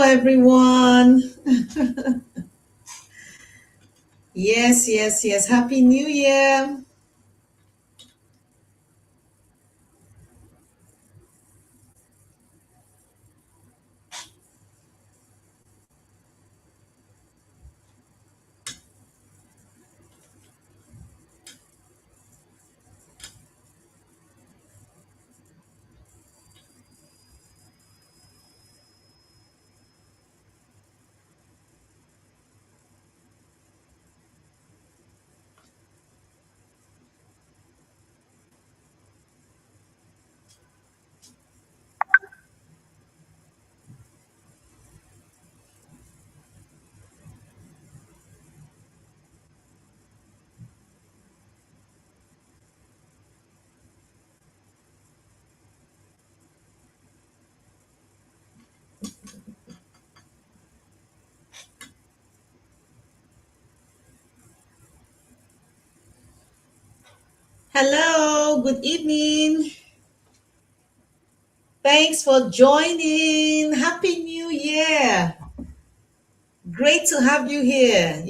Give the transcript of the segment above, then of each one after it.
everyone. Yes. Happy New Year. Hello, good evening. Thanks for joining. Happy New Year. Great to have you here.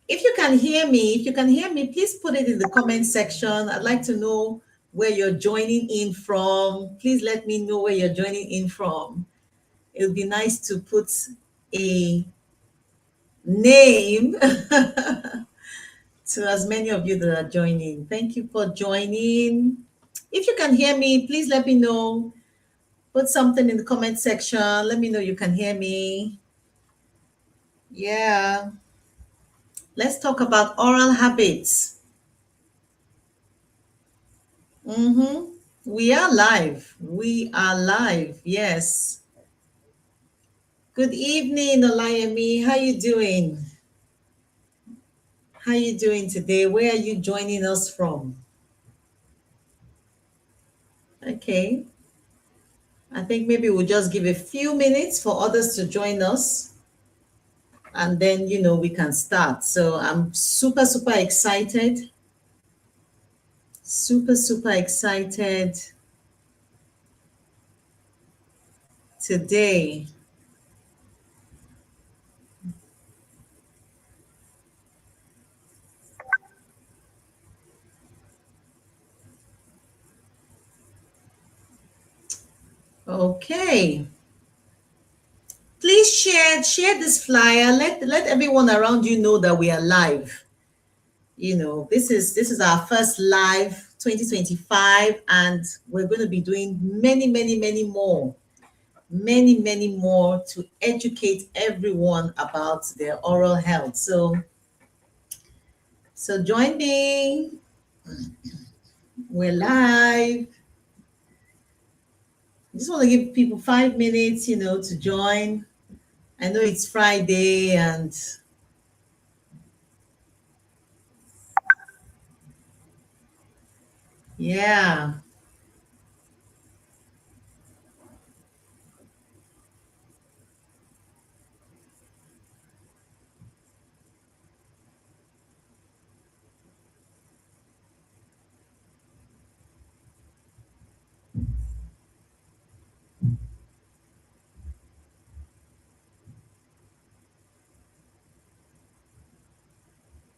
If you can hear me, please put it in the comment section. I'd like to know where you're joining in from. Please let me know where you're joining in from. It would be nice to put a name to as many of you that are joining. Thank you for joining. If you can hear me, please let me know. Put something in the comment section. Let me know you can hear me. Yeah. Let's talk about oral habits. We are live. We are live. Yes. Good evening, Olayemi. How you doing? How you doing today? Where are you joining us from? Okay. I think maybe we'll just give a few minutes for others to join us, and then we can start. So I'm super excited, super excited today. Okay, please share this flyer. Let everyone around you know that we are live. This is our first live 2025, and we're going to be doing many more, many more to educate everyone about their oral health. So join me. We're live. I just want to give people 5 minutes, to join. I know it's Friday, and yeah.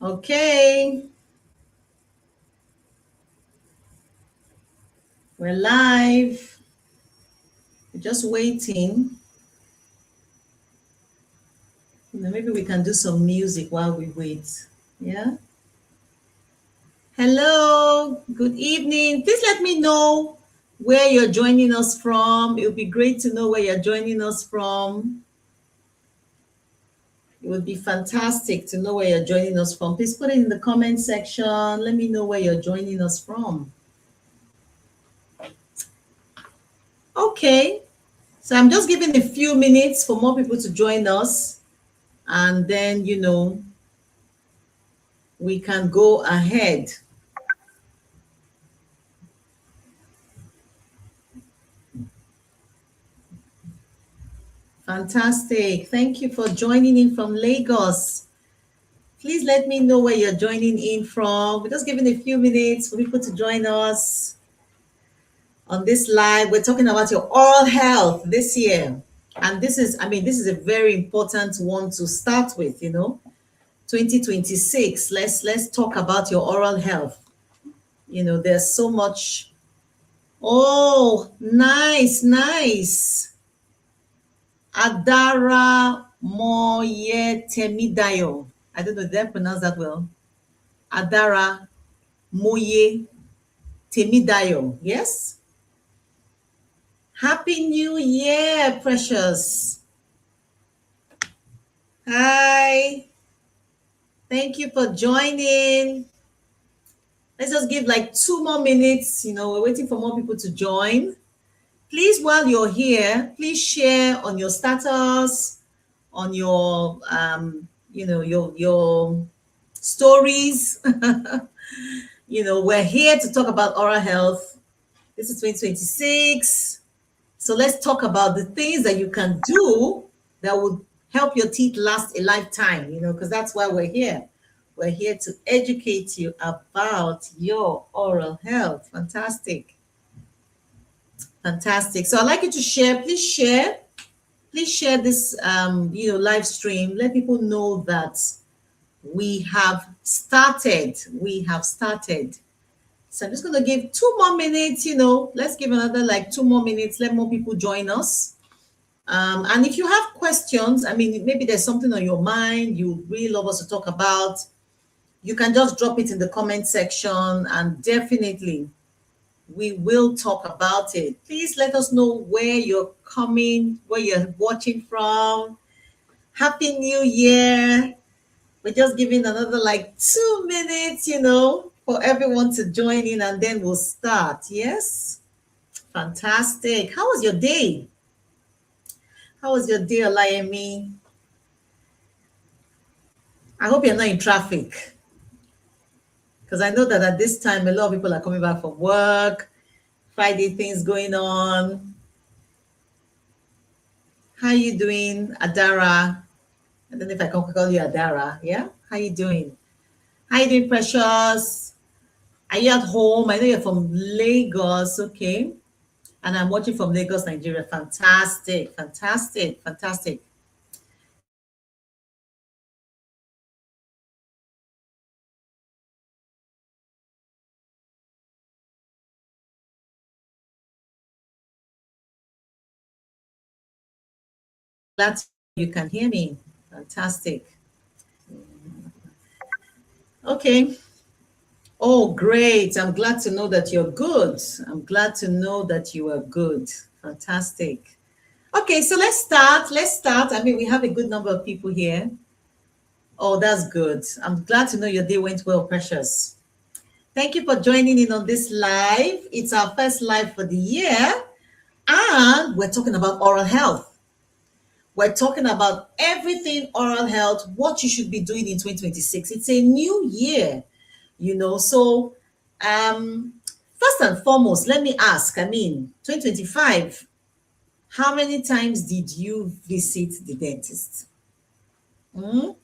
Okay. We're live. We're just waiting. Maybe we can do some music while we wait. Yeah. Hello. Good evening. Please let me know where you're joining us from. It would be great to know where you're joining us from. It would be fantastic to know where you're joining us from. Please put it in the comment section. Let me know where you're joining us from. Okay. So I'm just giving a few minutes for more people to join us. And then, we can go ahead. Fantastic. Thank you for joining in from Lagos. Please let me know where you're joining in from. We're just giving a few minutes for people to join us On this live, we're talking about your oral health this year. And this is a very important one to start with, 2026. Let's talk about your oral health. There's so much. Oh, nice, nice. Adara Moye Temidayo. I don't know, did I pronounce that well? Adara Moye Temidayo. Yes? Happy New Year, precious. Hi. Thank you for joining. Let's just give like 2 more minutes. We're waiting for more people to join. Please, while you're here, please share on your status, on your your stories. We're here to talk about oral health. This is 2026. So let's talk about the things that you can do that would help your teeth last a lifetime, because that's why we're here. We're here to educate you about your oral health. Fantastic. Fantastic. So I'd like you to share. Please share. Please share this live stream. Let people know that we have started. We have started. So I'm just going to give 2 more minutes, let's give another like 2 more minutes. Let more people join us. And if you have questions, maybe there's something on your mind you really love us to talk about, you can just drop it in the comment section and definitely we will talk about it. Please let us know where you're coming, where you're watching from. Happy New Year. We're just giving another like 2 minutes, for everyone to join in and then we'll start. Yes? Fantastic. How was your day? How was your day, Olayemi? I hope you're not in traffic. Because I know that at this time, a lot of people are coming back from work, Friday things going on. How you doing, Adara? I don't know if I can call you Adara. Yeah? How you doing? How you doing, Precious? Are you at home? I know you're from Lagos, okay? And I'm watching from Lagos, Nigeria. Fantastic, fantastic, fantastic. Glad you can hear me. Fantastic. Okay. Oh, great. I'm glad to know that you're good. I'm glad to know that you are good. Fantastic. Okay, so let's start. Let's start. We have a good number of people here. Oh, that's good. I'm glad to know your day went well, Precious. Thank you for joining in on this live. It's our first live for the year, and we're talking about oral health. We're talking about everything oral health, what you should be doing in 2026. It's a new year, So, first and foremost, let me ask, 2025, how many times did you visit the dentist? We've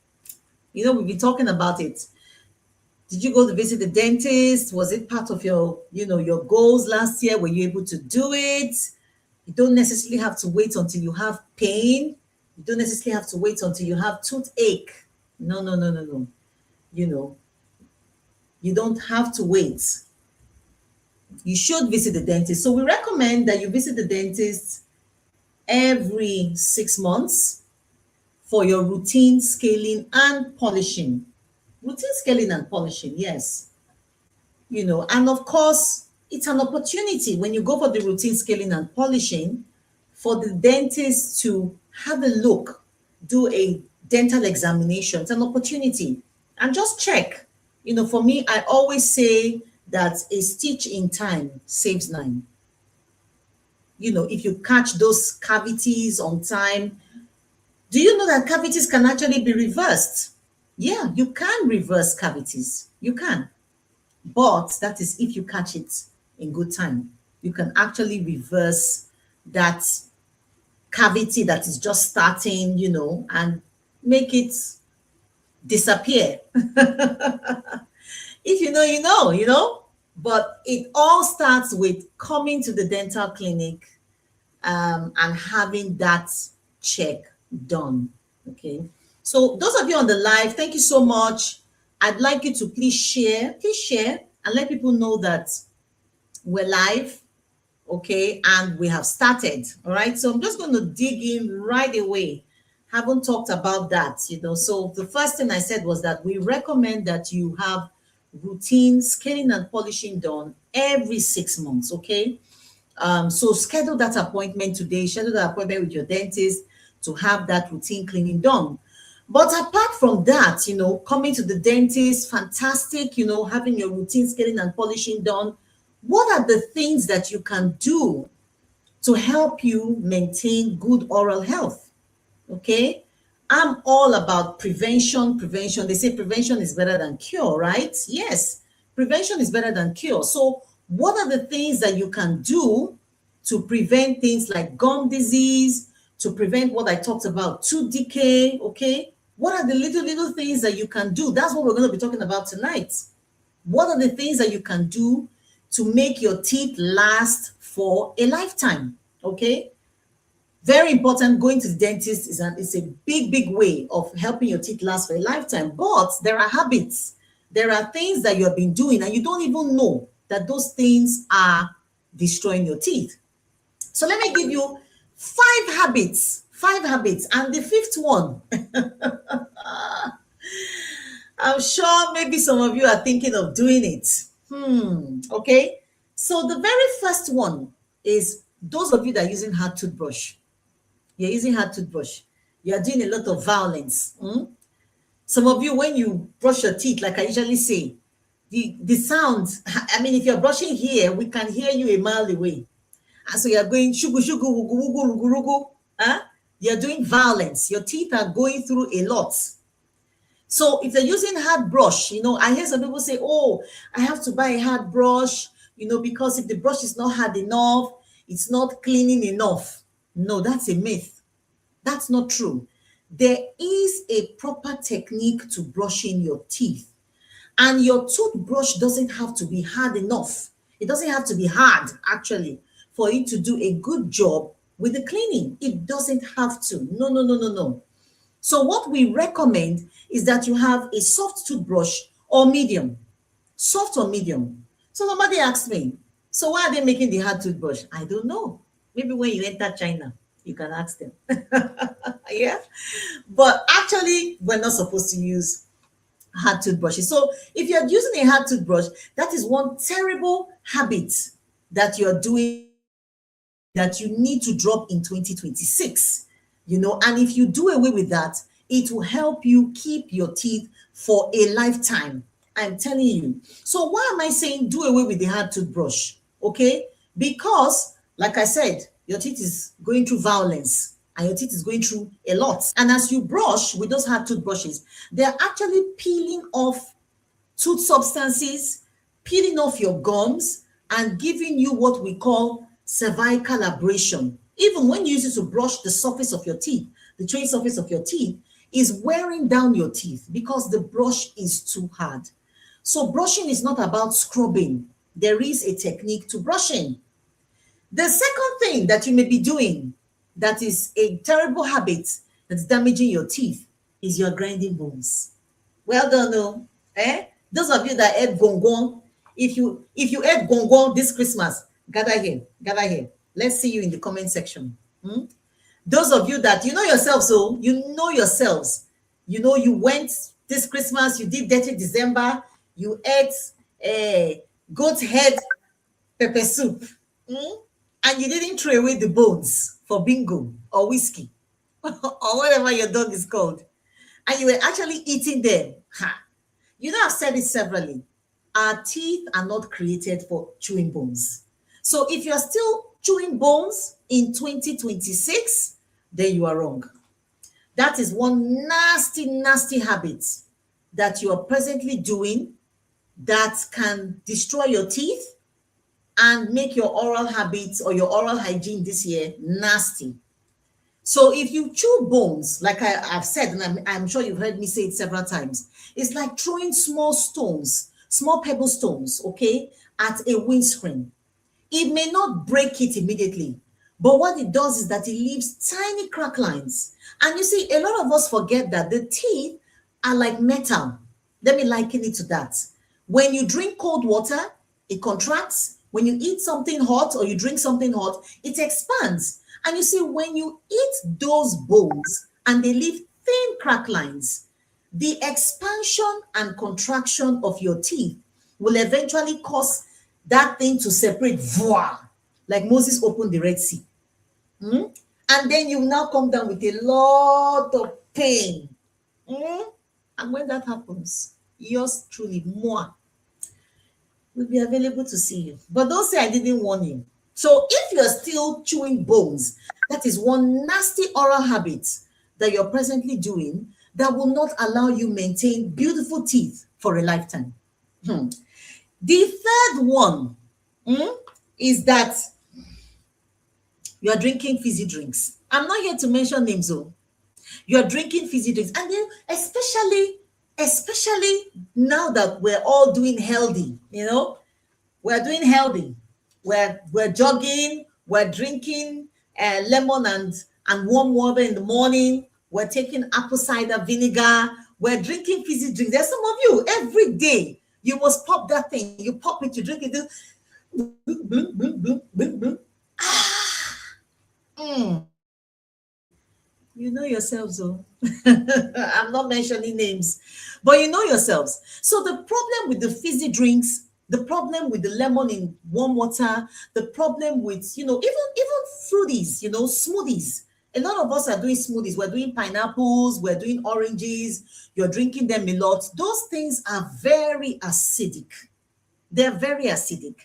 been talking about it. Did you go to visit the dentist? Was it part of your goals last year? Were you able to do it? You don't necessarily have to wait until you have pain. You don't necessarily have to wait until you have toothache. No, no, no, no, no. You don't have to wait. You should visit the dentist. So we recommend that you visit the dentist every 6 months for your routine scaling and polishing. Routine scaling and polishing, yes. And of course, it's an opportunity when you go for the routine scaling and polishing for the dentist to have a look, do a dental examination. It's an opportunity. And just check. For me, I always say that a stitch in time saves 9. If you catch those cavities on time, do you know that cavities can actually be reversed? Yeah, you can reverse cavities. You can. But that is if you catch it in good time. You can actually reverse that cavity that is just starting, and make it disappear. If you know, you know. But it all starts with coming to the dental clinic and having that check done. Okay. So those of you on the live, thank you so much. I'd like you to please share and let people know that we're live. Okay, and we have started. All right, so I'm just going to dig in right away. Haven't talked about that, so the first thing I said was that we recommend that you have routine scaling and polishing done every 6 months. Okay, so schedule that appointment today, schedule that appointment with your dentist to have that routine cleaning done. But apart from that, coming to the dentist, fantastic, having your routine scaling and polishing done. What are the things that you can do to help you maintain good oral health? Okay. I'm all about prevention. Prevention. They say prevention is better than cure, right? Yes, prevention is better than cure. So, what are the things that you can do to prevent things like gum disease, to prevent what I talked about, tooth decay? Okay. What are the little things that you can do? That's what we're going to be talking about tonight. What are the things that you can do to make your teeth last for a lifetime? Okay. Very important. Going to the dentist is a big way of helping your teeth last for a lifetime. But there are habits. There are things that you have been doing and you don't even know that those things are destroying your teeth. So let me give you five habits. Five habits. And the fifth one, I'm sure maybe some of you are thinking of doing it. Okay. So the very first one is those of you that are using hard toothbrush. You're using hard toothbrush. You're doing a lot of violence. Some of you, when you brush your teeth, like I usually say, the sound, I mean, if you're brushing here, we can hear you a mile away. And so you're going shugu shugu wugu wugu rugu rugu. Huh? You're doing violence. Your teeth are going through a lot. So if you're using hard brush, I hear some people say, oh, I have to buy a hard brush, because if the brush is not hard enough, it's not cleaning enough. No, that's a myth. That's not true. There is a proper technique to brushing your teeth. And your toothbrush doesn't have to be hard enough. It doesn't have to be hard, actually, for it to do a good job with the cleaning. It doesn't have to. No. So what we recommend is that you have a soft toothbrush or medium. Soft or medium. So somebody asked me, so why are they making the hard toothbrush? I don't know. Maybe when you enter China, you can ask them. Yeah. But actually, we're not supposed to use hard toothbrushes. So if you're using a hard toothbrush, that is one terrible habit that you're doing that you need to drop in 2026. And if you do away with that, it will help you keep your teeth for a lifetime. I'm telling you. So why am I saying do away with the hard toothbrush? Okay, because like I said, your teeth is going through violence and your teeth is going through a lot. And as you brush with those hard toothbrushes, they're actually peeling off tooth substances, peeling off your gums, and giving you what we call cervical abrasion. Even when you use it to brush the surface of your teeth, the tray surface of your teeth is wearing down your teeth because the brush is too hard. So brushing is not about scrubbing. There is a technique to brushing. The second thing that you may be doing that is a terrible habit that's damaging your teeth is your grinding bones. Well done, no? Those of you that ate gongong, if you ate gongong this Christmas, gather here. Let's see you in the comment section. Those of you that you know yourselves, so you know yourselves, you went this Christmas, you did dirty December, you ate goat head pepper soup, and you didn't throw away the bones for bingo or whiskey or whatever your dog is called, and you were actually eating them. I've said it severally. Our teeth are not created for chewing bones. So if you're still chewing bones in 2026, then you are wrong. That is one nasty habit that you are presently doing that can destroy your teeth and make your oral habits or your oral hygiene this year nasty. So if you chew bones, like I've said, and I'm sure you've heard me say it several times, it's like throwing small stones, small pebble stones, okay? at a windscreen. It may not break it immediately, but what it does is that it leaves tiny crack lines. And you see, a lot of us forget that the teeth are like metal. Let me liken it to that. When you drink cold water, it contracts. When you eat something hot or you drink something hot, it expands. And you see, when you eat those bones and they leave thin crack lines, the expansion and contraction of your teeth will eventually cause that thing to separate, voila, like Moses opened the Red Sea. Hmm? And then you now come down with a lot of pain. Hmm? And when that happens, yours truly, moi, will be available to see you. But don't say I didn't warn you. So if you're still chewing bones, that is one nasty oral habit that you're presently doing that will not allow you maintain beautiful teeth for a lifetime. Hmm. The third one is that you are drinking fizzy drinks. I'm not here to mention names, though. You're drinking fizzy drinks, and then especially now that we're all doing healthy, we're doing healthy. We're jogging, we're drinking lemon and warm water in the morning. We're taking apple cider vinegar. We're drinking fizzy drinks. There's some of you every day. You must pop that thing. You pop it, you drink it. Boom, boom, boom, boom, boom, boom. Mm. You know yourselves, though. I'm not mentioning names, but you know yourselves. So the problem with the fizzy drinks, the problem with the lemon in warm water, the problem with even fruities, smoothies. A lot of us are doing smoothies. We're doing pineapples, we're doing oranges. You're drinking them a lot. Those things are very acidic. They're very acidic.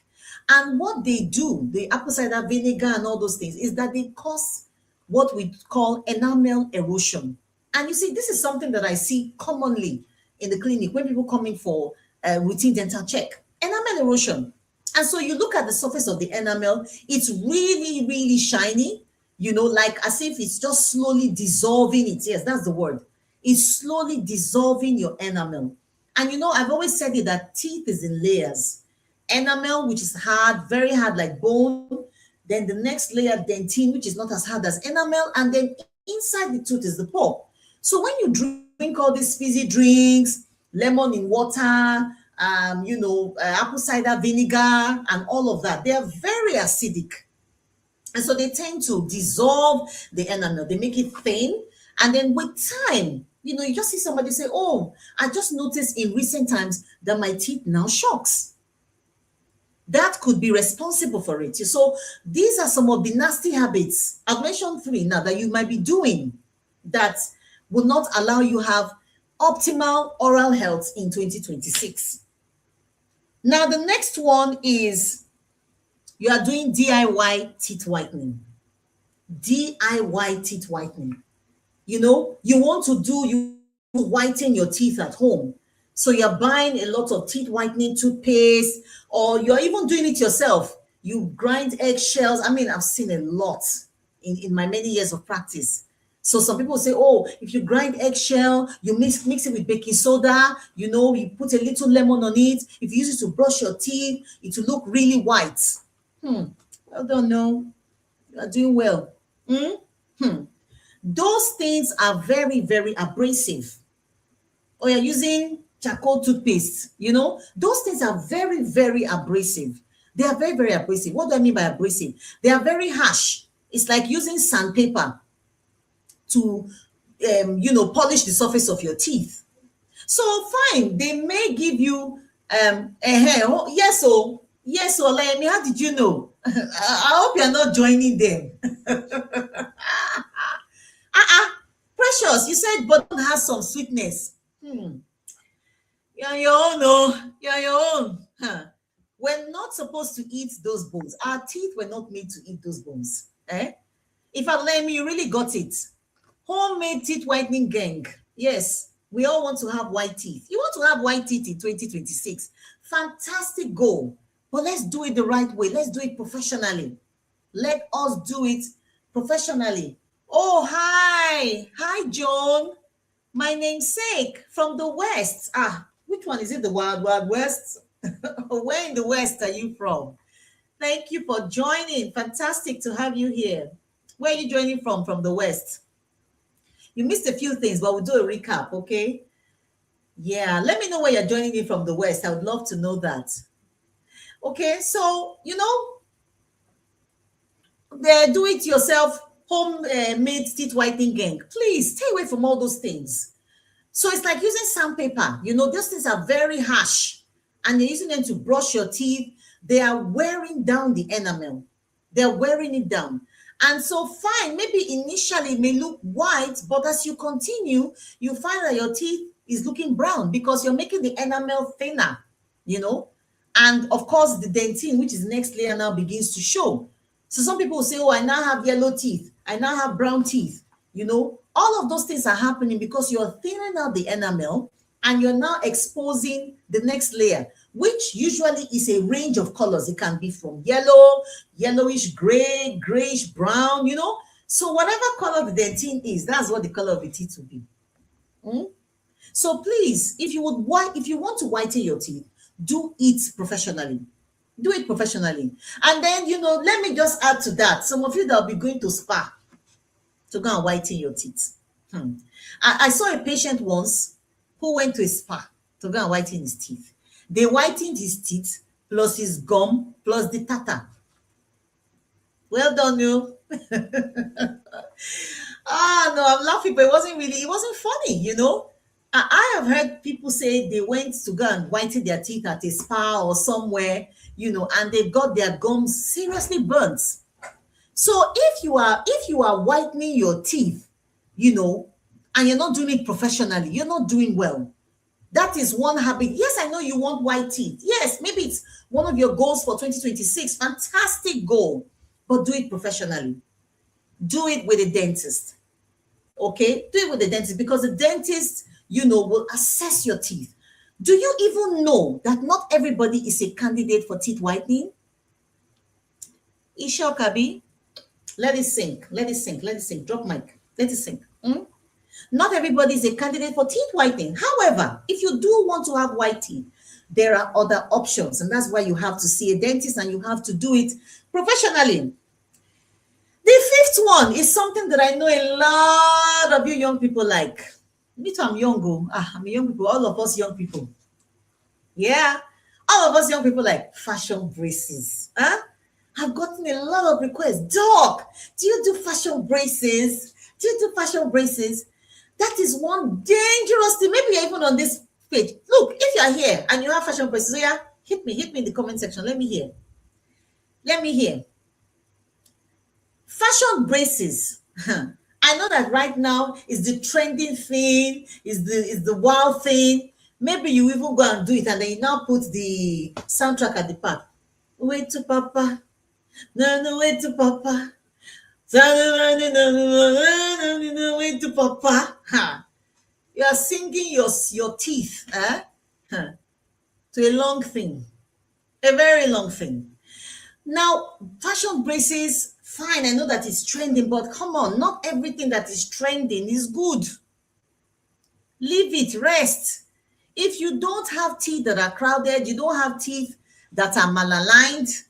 And what they do, the apple cider vinegar and all those things, is that they cause what we call enamel erosion. And you see, this is something that I see commonly in the clinic when people come in for a routine dental check. Enamel erosion. And so you look at the surface of the enamel, it's really, really shiny, like as if it's just slowly dissolving it. Yes, that's the word. It's slowly dissolving your enamel. And I've always said it that teeth is in layers. Enamel, which is hard, very hard like bone. Then the next layer, dentine, which is not as hard as enamel. And then inside the tooth is the pulp. So when you drink all these fizzy drinks, lemon in water, apple cider vinegar, and all of that, they are very acidic. And so they tend to dissolve the enamel. They make it thin. And then with time, you just see somebody say, oh, I just noticed in recent times that my teeth now shocks. That could be responsible for it. So these are some of the nasty habits. I've mentioned 3 now that you might be doing that will not allow you have optimal oral health in 2026. Now, the next one is you are doing DIY teeth whitening. DIY teeth whitening. You want to whiten your teeth at home. So you're buying a lot of teeth whitening toothpaste, or you're even doing it yourself. You grind eggshells. I mean, I've seen a lot in my many years of practice. So some people say, oh, if you grind eggshell, you mix it with baking soda, you put a little lemon on it. If you use it to brush your teeth, it will look really white. I don't know. You are doing well. Those things are very, very abrasive. Or you're using charcoal toothpaste, those things are very, very abrasive. They are very, very abrasive. What do I mean by abrasive? They are very harsh. It's like using sandpaper to, polish the surface of your teeth. So fine, they may give you a hair. Oh, yes, Olayemi, how did you know? I hope you're not joining them. Precious, you said button has some sweetness. You're on your own, oh. You're on your own. Huh. We're not supposed to eat those bones. Our teeth were not made to eat those bones. If I blame you, really got it. Homemade teeth whitening gang. Yes, we all want to have white teeth. You want to have white teeth in 2026. Fantastic goal. But let's do it the right way. Let's do it professionally. Let us do it professionally. Oh, hi. Hi, Joan. My namesake from the West. Which one is it? The Wild Wild West? Where in the West are you from? Thank you for joining. Fantastic to have you here. Where are you joining from? From the West. You missed a few things, but we'll do a recap, okay? Yeah, let me know where you're joining in from the West. I would love to know that. Okay, so, the do it yourself home made teeth whitening gang. Please stay away from all those things. So it's like using sandpaper. Those things are very harsh, and you're using them to brush your teeth. They are wearing down the enamel. They're wearing it down. And so, fine, maybe initially it may look white, but as you continue, you find that your teeth is looking brown because you're making the enamel thinner, you know. And of course, the dentine, which is next layer, now begins to show. So some people will say, oh, I now have yellow teeth. I now have brown teeth. All of those things are happening because you're thinning out the enamel and you're now exposing the next layer, which usually is a range of colors. It can be from yellow, yellowish gray, grayish brown, So whatever color the dentine is, that's what the color of the teeth will be. So please, if you want to whiten your teeth, do it professionally. Do it professionally. And then, let me just add to that. Some of you that will be going to spa to go and whiten your teeth. I saw a patient once who went to a spa to go and whiten his teeth. They whitened his teeth plus his gum plus the tartar. Well done, you. No, I'm laughing, but it wasn't funny. I have heard people say they went to go and whiten their teeth at a spa or somewhere, and they got their gums seriously burnt. So if you are whitening your teeth, and you're not doing it professionally, you're not doing well. That is one habit. Yes, I know you want white teeth. Yes, maybe it's one of your goals for 2026. Fantastic goal, but do it professionally. Do it with a dentist. Okay, do it with the dentist because the dentist, will assess your teeth. Do you even know that not everybody is a candidate for teeth whitening? Isha Kabi, let it sink. Let it sink. Let it sink. Drop mic. Let it sink. Not everybody is a candidate for teeth whitening. However, if you do want to have white teeth, there are other options, and that's why you have to see a dentist and you have to do it professionally. The fifth one is something that I know a lot of you young people like. Me too, I'm young. I'm a young people. All of us young people. Yeah. All of us young people like fashion braces. I've gotten a lot of requests. Doc, do you do fashion braces? Do you do fashion braces? That is one dangerous thing. Maybe you're even on this page. Look, if you're here and you have fashion braces, so yeah, hit me in the comment section. Let me hear. Let me hear. Fashion braces. I know that right now is the trending thing, is the wild thing. Maybe you even go and do it and then you now put the soundtrack at the back. Wait to Papa. No, wait to Papa. Wait to Papa. You are singing your teeth to a long thing. A very long thing. Now, fashion braces, fine, I know that it's trending, but come on, not everything that is trending is good. Leave it, rest. If you don't have teeth that are crowded, you don't have teeth that are malaligned,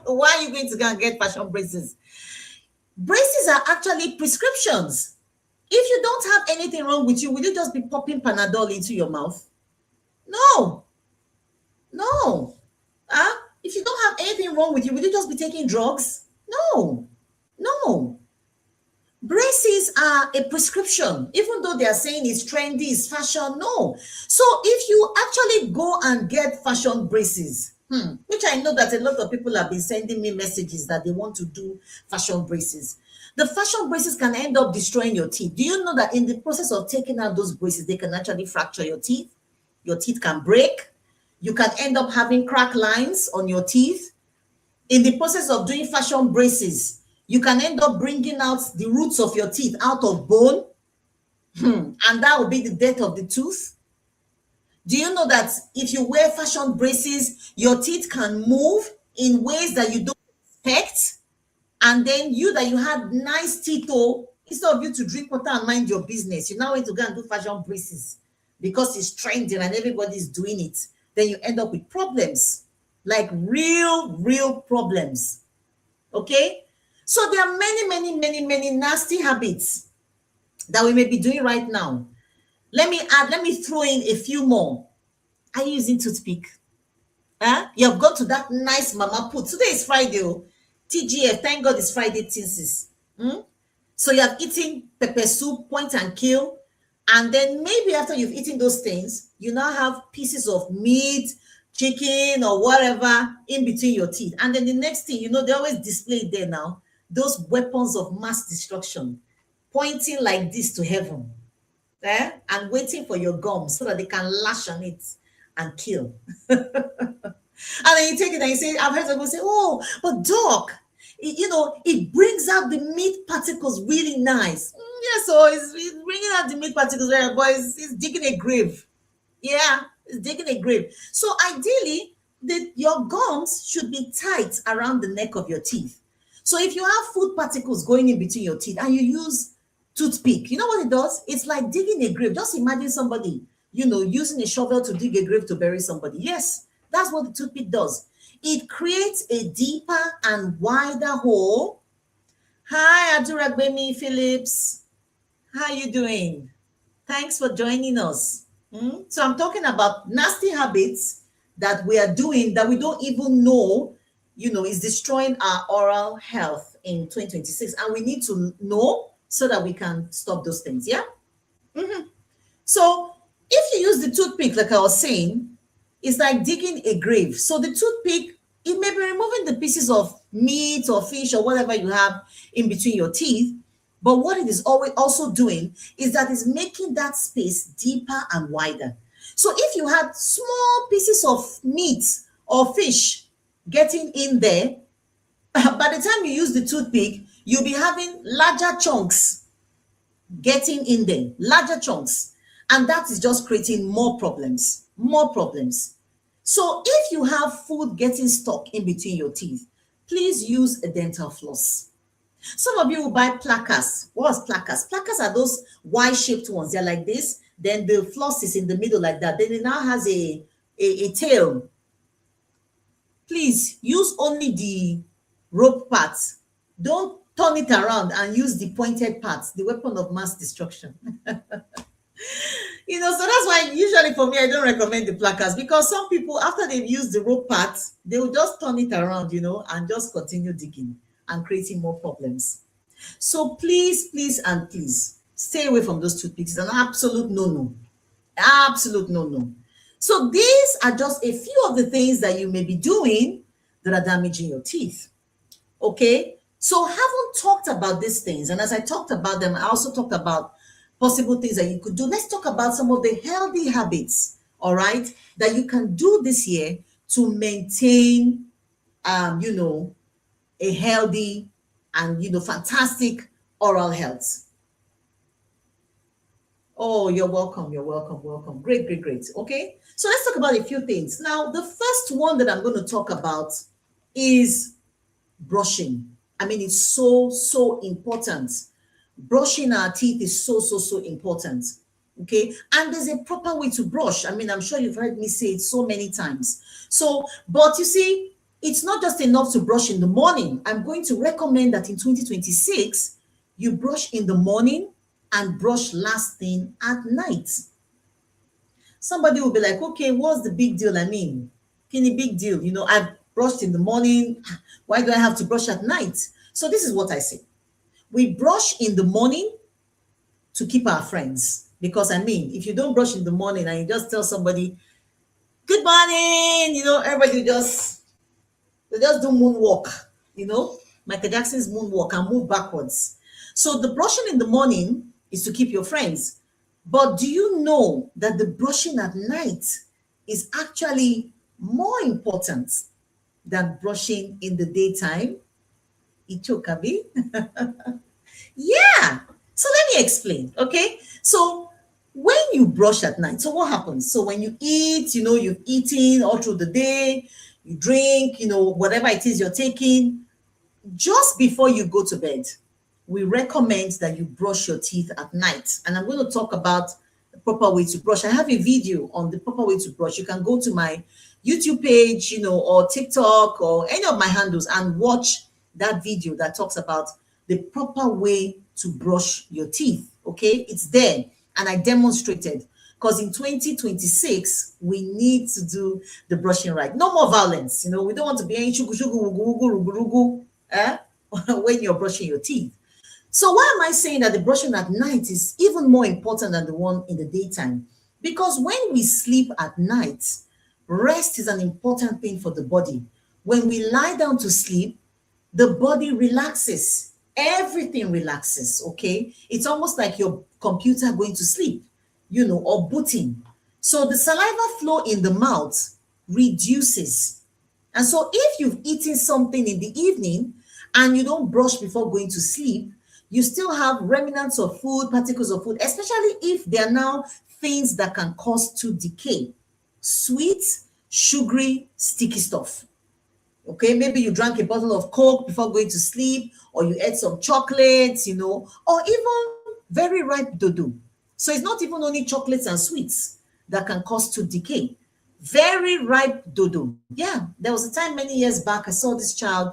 why are you going to go and get fashion braces? Braces are actually prescriptions. If you don't have anything wrong with you, will you just be popping Panadol into your mouth? No. If you don't have anything wrong with you, will you just be taking drugs? No. Braces are a prescription, even though they are saying it's trendy, it's fashion. No. So if you actually go and get fashion braces, which I know that a lot of people have been sending me messages that they want to do fashion braces. The fashion braces can end up destroying your teeth. Do you know that in the process of taking out those braces, they can actually fracture your teeth? Your teeth can break. You can end up having crack lines on your teeth. In the process of doing fashion braces, you can end up bringing out the roots of your teeth out of bone, and that will be the death of the tooth. Do you know that if you wear fashion braces, your teeth can move in ways that you don't expect? And then you had nice teeth, instead of you to drink water and mind your business, you now want to go and do fashion braces because it's trending and everybody's doing it. then you end up with problems, like real problems. Okay? So there are many nasty habits that we may be doing right now. Let me throw in a few more. Are you using toothpick? Huh? You have gone to that nice mama put. Today is Friday. Oh. TGF, thank God it's Friday teases. Hmm? So you have eaten pepper soup, point and kill, and then maybe after you've eaten those things, you now have pieces of meat, chicken, or whatever in between your teeth. And then the next thing, they always display it there now, those weapons of mass destruction, pointing like this to heaven, and waiting for your gums so that they can lash on it and kill. And then you take it and you say, I've heard someone say, oh, but doc, it brings out the meat particles really nice. Yeah, so it's bringing out the meat particles, right? But it's digging a grave. Yeah, it's digging a grave. So ideally, your gums should be tight around the neck of your teeth. So if you have food particles going in between your teeth and you use toothpick, you know what it does? It's like digging a grave. Just imagine somebody, using a shovel to dig a grave to bury somebody. Yes, that's what the toothpick does. It creates a deeper and wider hole. Hi, Aduragbemi Phillips. How you doing? Thanks for joining us. So I'm talking about nasty habits that we are doing that we don't even know, is destroying our oral health in 2026. And we need to know so that we can stop those things. Yeah. So if you use the toothpick, like I was saying, it's like digging a grave. So the toothpick, it may be removing the pieces of meat or fish or whatever you have in between your teeth. But what it is always also doing is that it's making that space deeper and wider. So if you had small pieces of meat or fish getting in there, by the time you use the toothpick, you'll be having larger chunks getting in there, larger chunks. And that is just creating more problems, more problems. So if you have food getting stuck in between your teeth, please use a dental floss. Some of you will buy plackers. What's plackers? Plackers are those Y-shaped ones. They're like this. Then the floss is in the middle like that. Then it now has a tail. Please use only the rope parts. Don't turn it around and use the pointed parts, the weapon of mass destruction. So that's why usually for me, I don't recommend the plackers, because some people, after they've used the rope parts, they will just turn it around, and just continue digging and creating more problems. So please, and please stay away from those toothpicks. It's an absolute no-no. Absolute no-no. So these are just a few of the things that you may be doing that are damaging your teeth. Okay? So haven't talked about these things. And as I talked about them, I also talked about possible things that you could do. Let's talk about some of the healthy habits, all right, that you can do this year to maintain, a healthy and, fantastic oral health. Oh, you're welcome. You're welcome. Welcome. Great. Okay. So let's talk about a few things. Now, the first one that I'm going to talk about is brushing. I mean, it's so important. Brushing our teeth is so important. Okay. And there's a proper way to brush. I mean, I'm sure you've heard me say it so many times. So, but you see, it's not just enough to brush in the morning. I'm going to recommend that in 2026, you brush in the morning and brush last thing at night. Somebody will be like, okay, what's the big deal? I mean, any big deal? I've brushed in the morning. Why do I have to brush at night? So this is what I say. We brush in the morning to keep our friends. Because I mean, if you don't brush in the morning and you just tell somebody, good morning, everybody they just do moonwalk, Michael Jackson's moonwalk and move backwards. So the brushing in the morning is to keep your friends. But do you know that the brushing at night is actually more important than brushing in the daytime? Ichokabi? Yeah. So let me explain, okay? So when you brush at night, so what happens? So when you eat, you've eaten all through the day, you drink, whatever it is you're taking, just before you go to bed, we recommend that you brush your teeth at night. And I'm going to talk about proper way to brush. I have a video on the proper way to brush. You can go to my YouTube page, or TikTok or any of my handles and watch that video that talks about the proper way to brush your teeth. Okay, it's there and I demonstrated, because in 2026 we need to do the brushing right. No more violence. We don't want to be any shugu shugu wugu wugu rugu rugu, when you're brushing your teeth. So why am I saying that the brushing at night is even more important than the one in the daytime? Because when we sleep at night, rest is an important thing for the body. When we lie down to sleep, the body relaxes. Everything relaxes, okay? It's almost like your computer going to sleep, or booting. So the saliva flow in the mouth reduces. And so if you've eaten something in the evening and you don't brush before going to sleep, you still have remnants of food, particles of food, especially if they're now things that can cause tooth decay. Sweet, sugary, sticky stuff. Okay, maybe you drank a bottle of Coke before going to sleep, or you ate some chocolates, or even very ripe dodo. So it's not even only chocolates and sweets that can cause tooth decay. Very ripe dodo. Yeah, there was a time many years back I saw this child,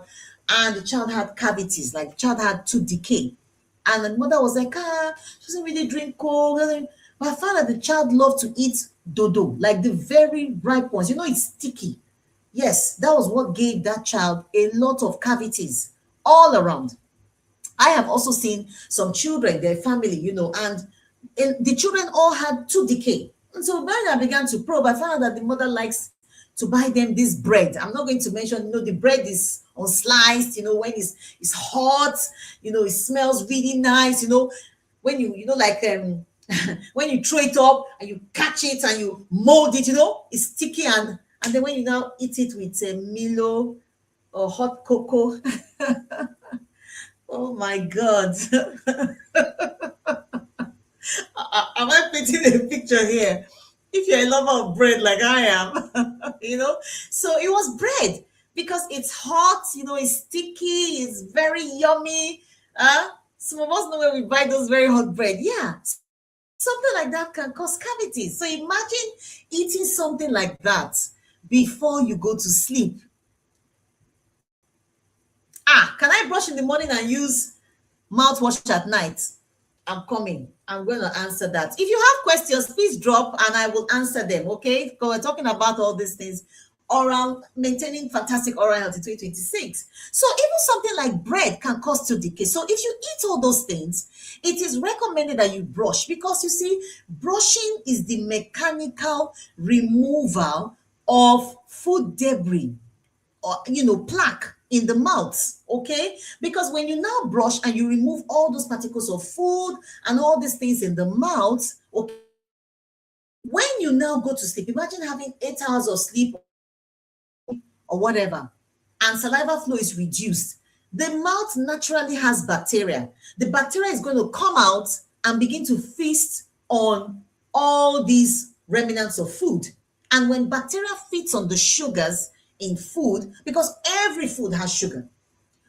and the child had cavities, like the child had tooth decay. And the mother was like, she doesn't really drink Coke. But I found that the child loved to eat dodo, like the very ripe ones. It's sticky. Yes, that was what gave that child a lot of cavities all around. I have also seen some children, their family, and the children all had tooth decay. And so when I began to probe, I found out that the mother likes to buy them this bread. I'm not going to mention, the bread is unsliced, when it's hot, it smells really nice, when like when you throw it up and you catch it and you mold it, it's sticky, and then when you now eat it with a Milo or hot cocoa, oh my God. Am I painting a picture here? If you're a lover of bread like I am, so it was bread because it's hot, it's sticky, it's very yummy. Some of us know where we buy those very hot bread. Yeah, something like that can cause cavities. So imagine eating something like that before you go to sleep. Can I brush in the morning and use mouthwash at night? I'm coming. I'm going to answer that. If you have questions, please drop and I will answer them. Okay? Because we're talking about all these things. Maintaining fantastic oral health in 2026. So even something like bread can cause tooth decay. So if you eat all those things, it is recommended that you brush, because you see, brushing is the mechanical removal of food debris or plaque in the mouth. Okay, because when you now brush and you remove all those particles of food and all these things in the mouth, okay, when you now go to sleep, imagine having 8 hours of sleep or whatever, and saliva flow is reduced. The mouth naturally has bacteria. The bacteria is going to come out and begin to feast on all these remnants of food. And when bacteria feeds on the sugars in food, because every food has sugar,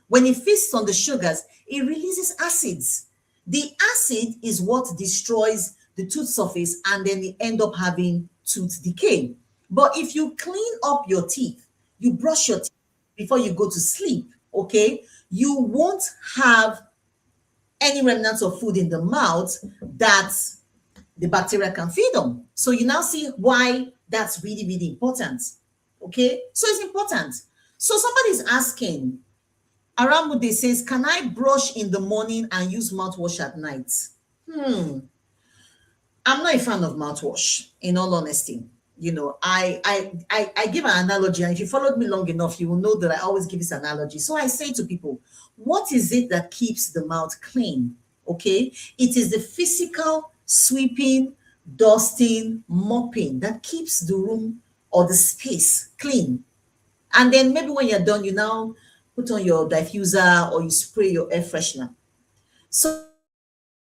when it feasts on the sugars, it releases acids. The acid is what destroys the tooth surface, and then you end up having tooth decay. But if you clean up your teeth, you brush your teeth before you go to sleep, okay, you won't have any remnants of food in the mouth that the bacteria can feed on. So you now see why that's really, really important. Okay, so it's important. So somebody's asking, Aramude says, can I brush in the morning and use mouthwash at night? I'm not a fan of mouthwash, in all honesty. I give an analogy, and if you followed me long enough, you will know that I always give this analogy. So I say to people, what is it that keeps the mouth clean? Okay, it is the physical sweeping, dusting, mopping that keeps the room or the space clean. And then maybe when you're done, you now put on your diffuser or you spray your air freshener. So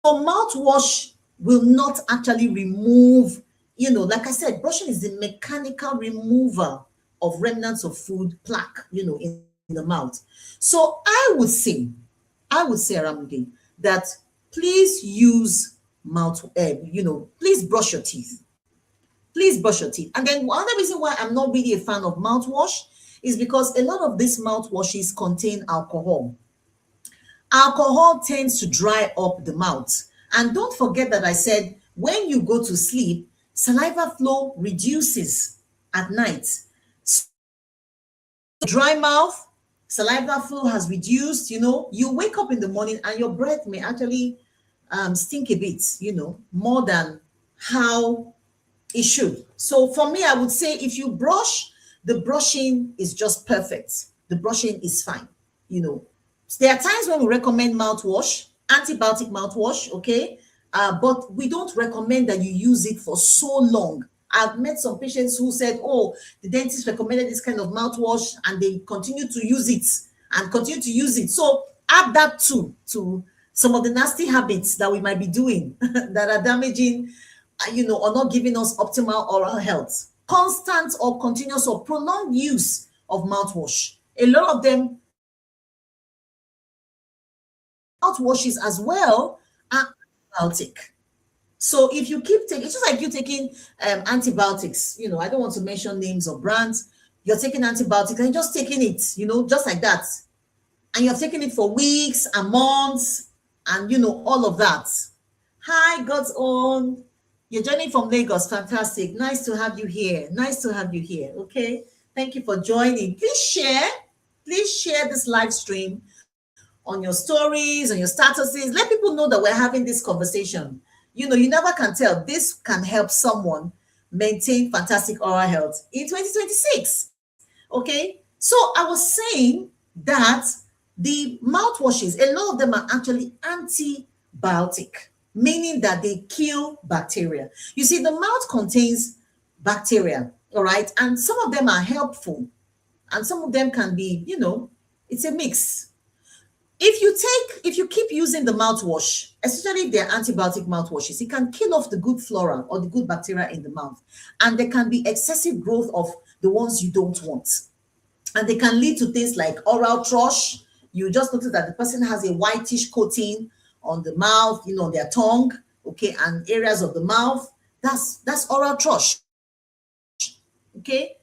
mouthwash will not actually remove, like I said, brushing is the mechanical removal of remnants of food plaque, in the mouth. So I would say, Aramide, that please use please brush your teeth. Please brush your teeth. And then another reason why I'm not really a fan of mouthwash is because a lot of these mouthwashes contain alcohol. Alcohol tends to dry up the mouth. And don't forget that I said when you go to sleep, saliva flow reduces at night. Dry mouth, saliva flow has reduced, you wake up in the morning and your breath may actually stink a bit, more than how it should. So for me, I would say if you brush, the brushing is just perfect. The brushing is fine. There are times when we recommend mouthwash, antibiotic mouthwash, okay? But we don't recommend that you use it for so long. I've met some patients who said, oh, the dentist recommended this kind of mouthwash and they continue to use it and continue to use it. So add that to some of the nasty habits that we might be doing that are damaging, or not giving us optimal oral health. Constant or continuous or prolonged use of mouthwash. A lot of them, mouthwashes as well, are antibiotic. So if you keep taking, it's just like you taking antibiotics, I don't want to mention names or brands. You're taking antibiotics and just taking it, just like that. And you're taking it for weeks and months and, all of that. Hi, God's own. You're joining from Lagos. Fantastic. Nice to have you here. Nice to have you here. Okay. Thank you for joining. Please share this live stream on your stories, on your statuses. Let people know that we're having this conversation. You never can tell. This can help someone maintain fantastic oral health in 2026. Okay. So I was saying that the mouthwashes, a lot of them are actually antibiotic, meaning that they kill bacteria. You see, the mouth contains bacteria, all right? And some of them are helpful and some of them can be, it's a mix. If you keep using the mouthwash, especially if they're antibiotic mouthwashes, it can kill off the good flora or the good bacteria in the mouth. And there can be excessive growth of the ones you don't want. And they can lead to things like oral thrush. You just notice that the person has a whitish coating on the mouth, on their tongue, okay, and areas of the mouth. That's oral thrush, okay?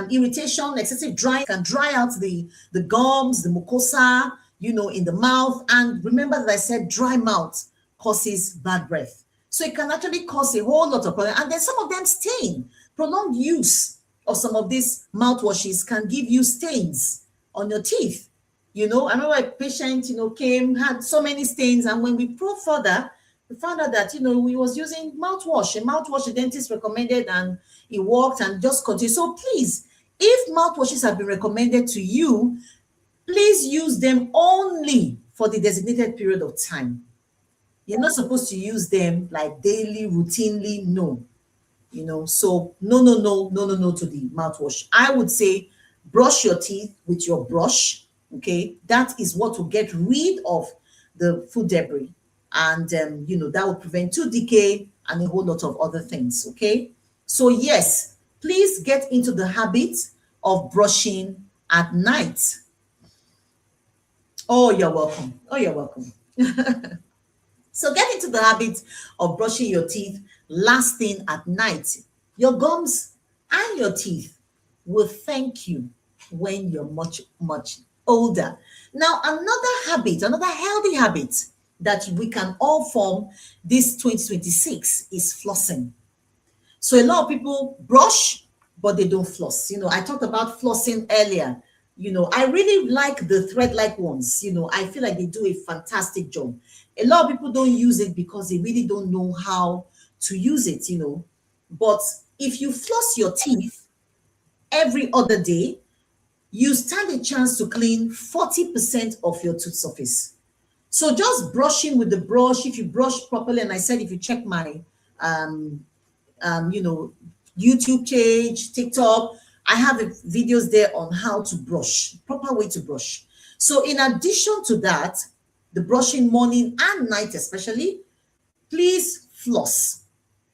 Irritation, excessive drying can dry out the gums, the mucosa, in the mouth. And remember that I said dry mouth causes bad breath. So it can actually cause a whole lot of problems. And then some of them stain. Prolonged use of some of these mouthwashes can give you stains on your teeth. I remember a patient, came, had so many stains. And when we probed further, we found out that, he was using mouthwash, a mouthwash the dentist recommended, and it worked and just continued. So please, if mouthwashes have been recommended to you, please use them only for the designated period of time. You're not supposed to use them like daily, routinely, no. So no to the mouthwash. I would say brush your teeth with your brush, okay? That is what will get rid of the food debris. And, that will prevent tooth decay and a whole lot of other things, okay? So yes, please get into the habit of brushing at night. Oh, you're welcome. Oh, you're welcome. So get into the habit of brushing your teeth last thing at night. Your gums and your teeth will thank you when you're much, much older. Now, another healthy habit that we can all form this 2026 is flossing. So a lot of people brush, but they don't floss. I talked about flossing earlier. I really like the thread-like ones. I feel like they do a fantastic job. A lot of people don't use it because they really don't know how to use it, But if you floss your teeth every other day, you stand a chance to clean 40% of your tooth surface. So just brushing with the brush, if you brush properly, and I said if you check my YouTube page, TikTok, I have videos there on how to brush, proper way to brush. So in addition to that, the brushing morning and night especially, please floss.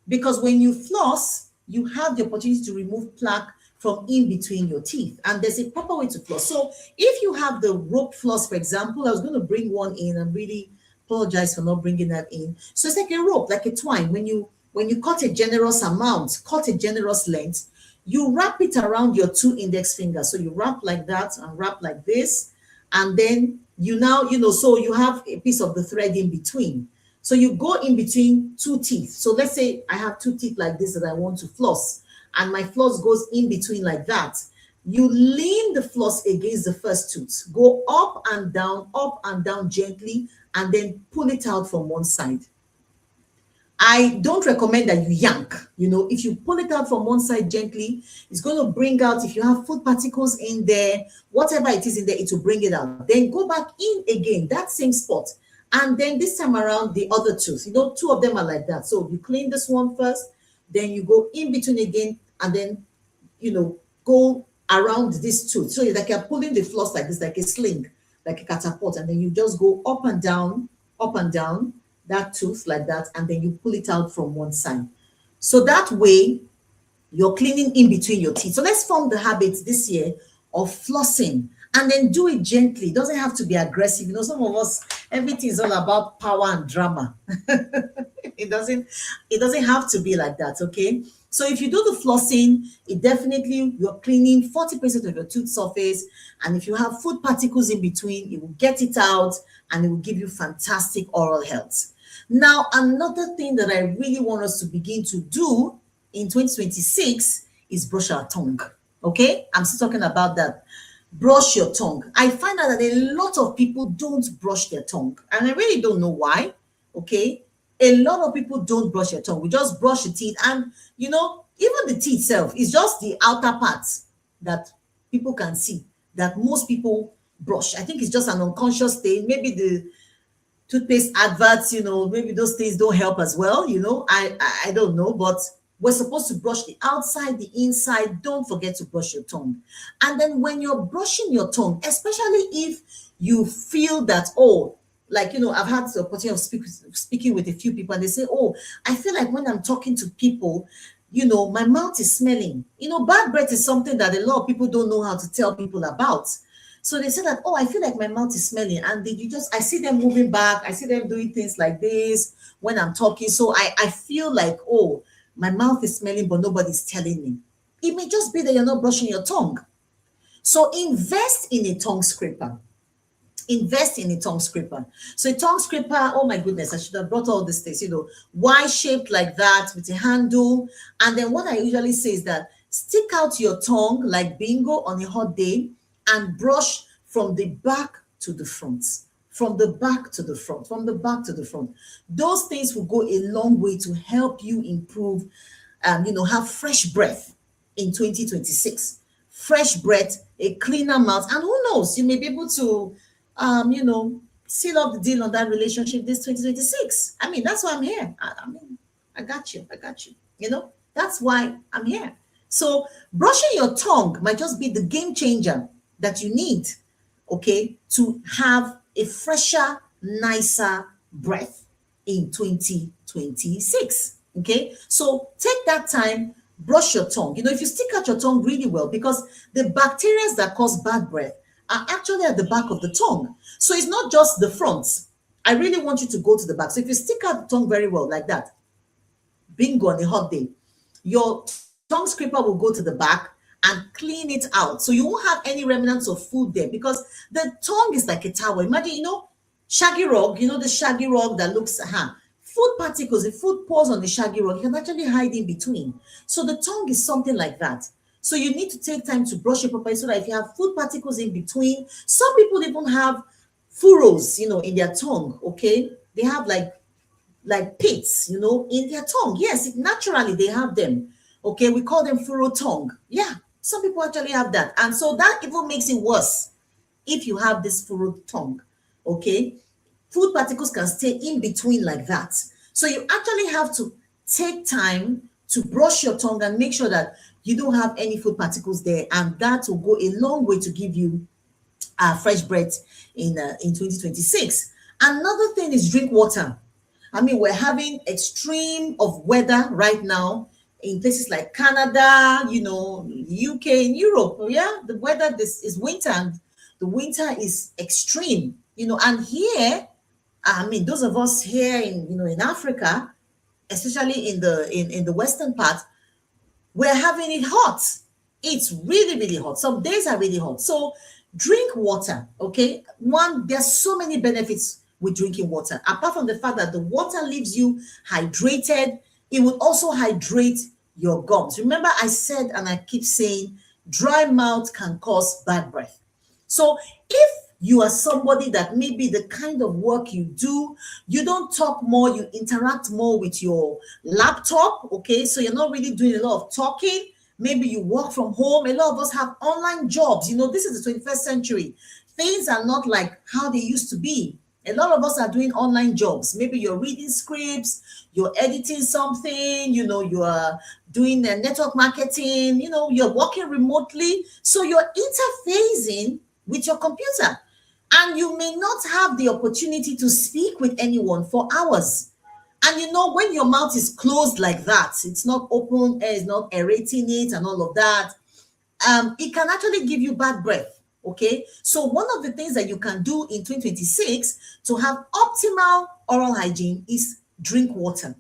Because when you floss, you have the opportunity to remove plaque from in between your teeth. And there's a proper way to floss. So if you have the rope floss, for example, I was going to bring one in and really apologize for not bringing that in. So it's like a rope, like a twine. When you cut a generous amount, cut a generous length, you wrap it around your two index fingers. So you wrap like that and wrap like this, and then you now, so you have a piece of the thread in between. So you go in between two teeth. So let's say I have two teeth like this that I want to floss, and my floss goes in between like that. You lean the floss against the first tooth, go up and down gently, and then pull it out from one side. I don't recommend that you yank. If you pull it out from one side gently, it's going to bring out, if you have food particles in there, whatever it is in there, it will bring it out. Then go back in again, that same spot. And then this time around, the other tooth, two of them are like that. So you clean this one first, then you go in between again, and then, go around this tooth. So it's like you're pulling the floss like this, like a sling, like a catapult. And then you just go up and down, that tooth like that, and then you pull it out from one side. So that way you're cleaning in between your teeth. So let's form the habit this year of flossing, and then do it gently. It doesn't have to be aggressive. Some of us, everything is all about power and drama. It doesn't have to be like that, okay? So if you do the flossing, you're cleaning 40% of your tooth surface. And if you have food particles in between, it will get it out, and it will give you fantastic oral health. Now, another thing that I really want us to begin to do in 2026 is brush our tongue. Okay? I'm still talking about that. Brush your tongue. I find out that a lot of people don't brush their tongue, and I really don't know why. Okay? A lot of people don't brush their tongue. We just brush the teeth, and even the teeth itself is just the outer parts that people can see, that most people brush. I think it's just an unconscious thing. Maybe the toothpaste adverts, maybe those things don't help as well. I don't know, but we're supposed to brush the outside, the inside. Don't forget to brush your tongue. And then when you're brushing your tongue, especially if you feel that, I've had the opportunity of speaking with a few people, and they say, I feel like when I'm talking to people, my mouth is smelling. Bad breath is something that a lot of people don't know how to tell people about. So they say that, I feel like my mouth is smelling. And I see them moving back. I see them doing things like this when I'm talking. So I feel like, my mouth is smelling, but nobody's telling me. It may just be that you're not brushing your tongue. So invest in a tongue scraper. Invest in a tongue scraper. So a tongue scraper, oh my goodness, I should have brought all these things, Y-shaped like that with a handle. And then what I usually say is that stick out your tongue like bingo on a hot day, and brush from the back to the front. From the back to the front. From the back to the front. Those things will go a long way to help you improve, have fresh breath in 2026. Fresh breath, a cleaner mouth, and who knows, you may be able to, seal up the deal on that relationship this 2026. I mean, that's why I'm here. I got you. That's why I'm here. So brushing your tongue might just be the game changer that you need, okay, to have a fresher, nicer breath in 2026. Okay, so take that time, brush your tongue. If you stick out your tongue really well, because the bacteria that cause bad breath are actually at the back of the tongue. So it's not just the front. I really want you to go to the back. So if you stick out the tongue very well like that, bingo, on a hot day, your tongue scraper will go to the back and clean it out. So you won't have any remnants of food there, because the tongue is like a towel. Imagine, shaggy rug, the shaggy rug that looks, food particles, if food pours on the shaggy rug, you can actually hide in between. So the tongue is something like that. So you need to take time to brush it properly, so that if you have food particles in between, some people even have furrows, in their tongue, okay? They have like pits, in their tongue. Yes, naturally they have them. Okay, we call them furrow tongue. Yeah, some people actually have that. And so that even makes it worse if you have this furrowed tongue. Okay, food particles can stay in between like that. So you actually have to take time to brush your tongue and make sure that you don't have any food particles there. And that will go a long way to give you fresh breath in 2026. Another thing is drink water. I mean, we're having extreme of weather right now in places like Canada, UK, and Europe. Yeah, the weather, this is winter, and the winter is extreme, and here I mean, those of us here in, in Africa, especially in the western part, we're having it hot. It's really, really hot. Some days are really hot. So drink water, okay? One, there's so many benefits with drinking water. Apart from the fact that the water leaves you hydrated, it would also hydrate your gums. Remember, I said, and I keep saying, dry mouth can cause bad breath. So if you are somebody that maybe the kind of work you do, you don't talk more, you interact more with your laptop, okay? So you're not really doing a lot of talking. Maybe you work from home. A lot of us have online jobs. This is the 21st century. Things are not like how they used to be. A lot of us are doing online jobs. Maybe you're reading scripts, you're editing something, you are doing network marketing, you're working remotely. So you're interfacing with your computer. And you may not have the opportunity to speak with anyone for hours. And when your mouth is closed like that, it's not open, air is not aerating it and all of that, it can actually give you bad breath. Okay. So one of the things that you can do in 2026 to have optimal oral hygiene is drink water.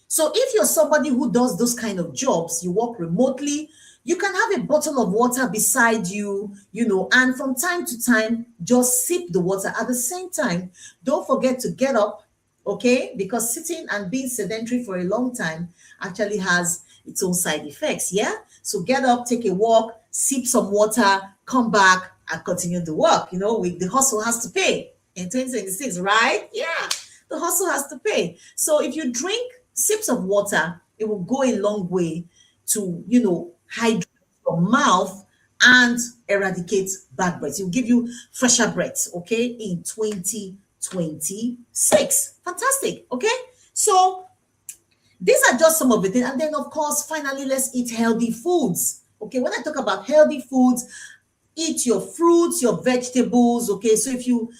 So if you're somebody who does those kind of jobs, you work remotely, you can have a bottle of water beside you, and from time to time, just sip the water. At the same time, don't forget to get up, okay? Because sitting and being sedentary for a long time actually has its own side effects, yeah? So get up, take a walk, sip some water, come back and continue the work. The hustle has to pay in 2026, right? Yeah, the hustle has to pay. So if you drink sips of water, it will go a long way to, hydrate your mouth and eradicate bad breath. It will give you fresher breath, okay, in 2026. Fantastic, okay? So these are just some of the things. And then, of course, finally, let's eat healthy foods. Okay, when I talk about healthy foods, eat your fruits, your vegetables. Okay, so if you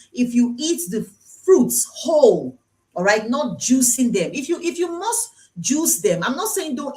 eat the fruits whole, all right, not juicing them. If you must juice them, I'm not saying don't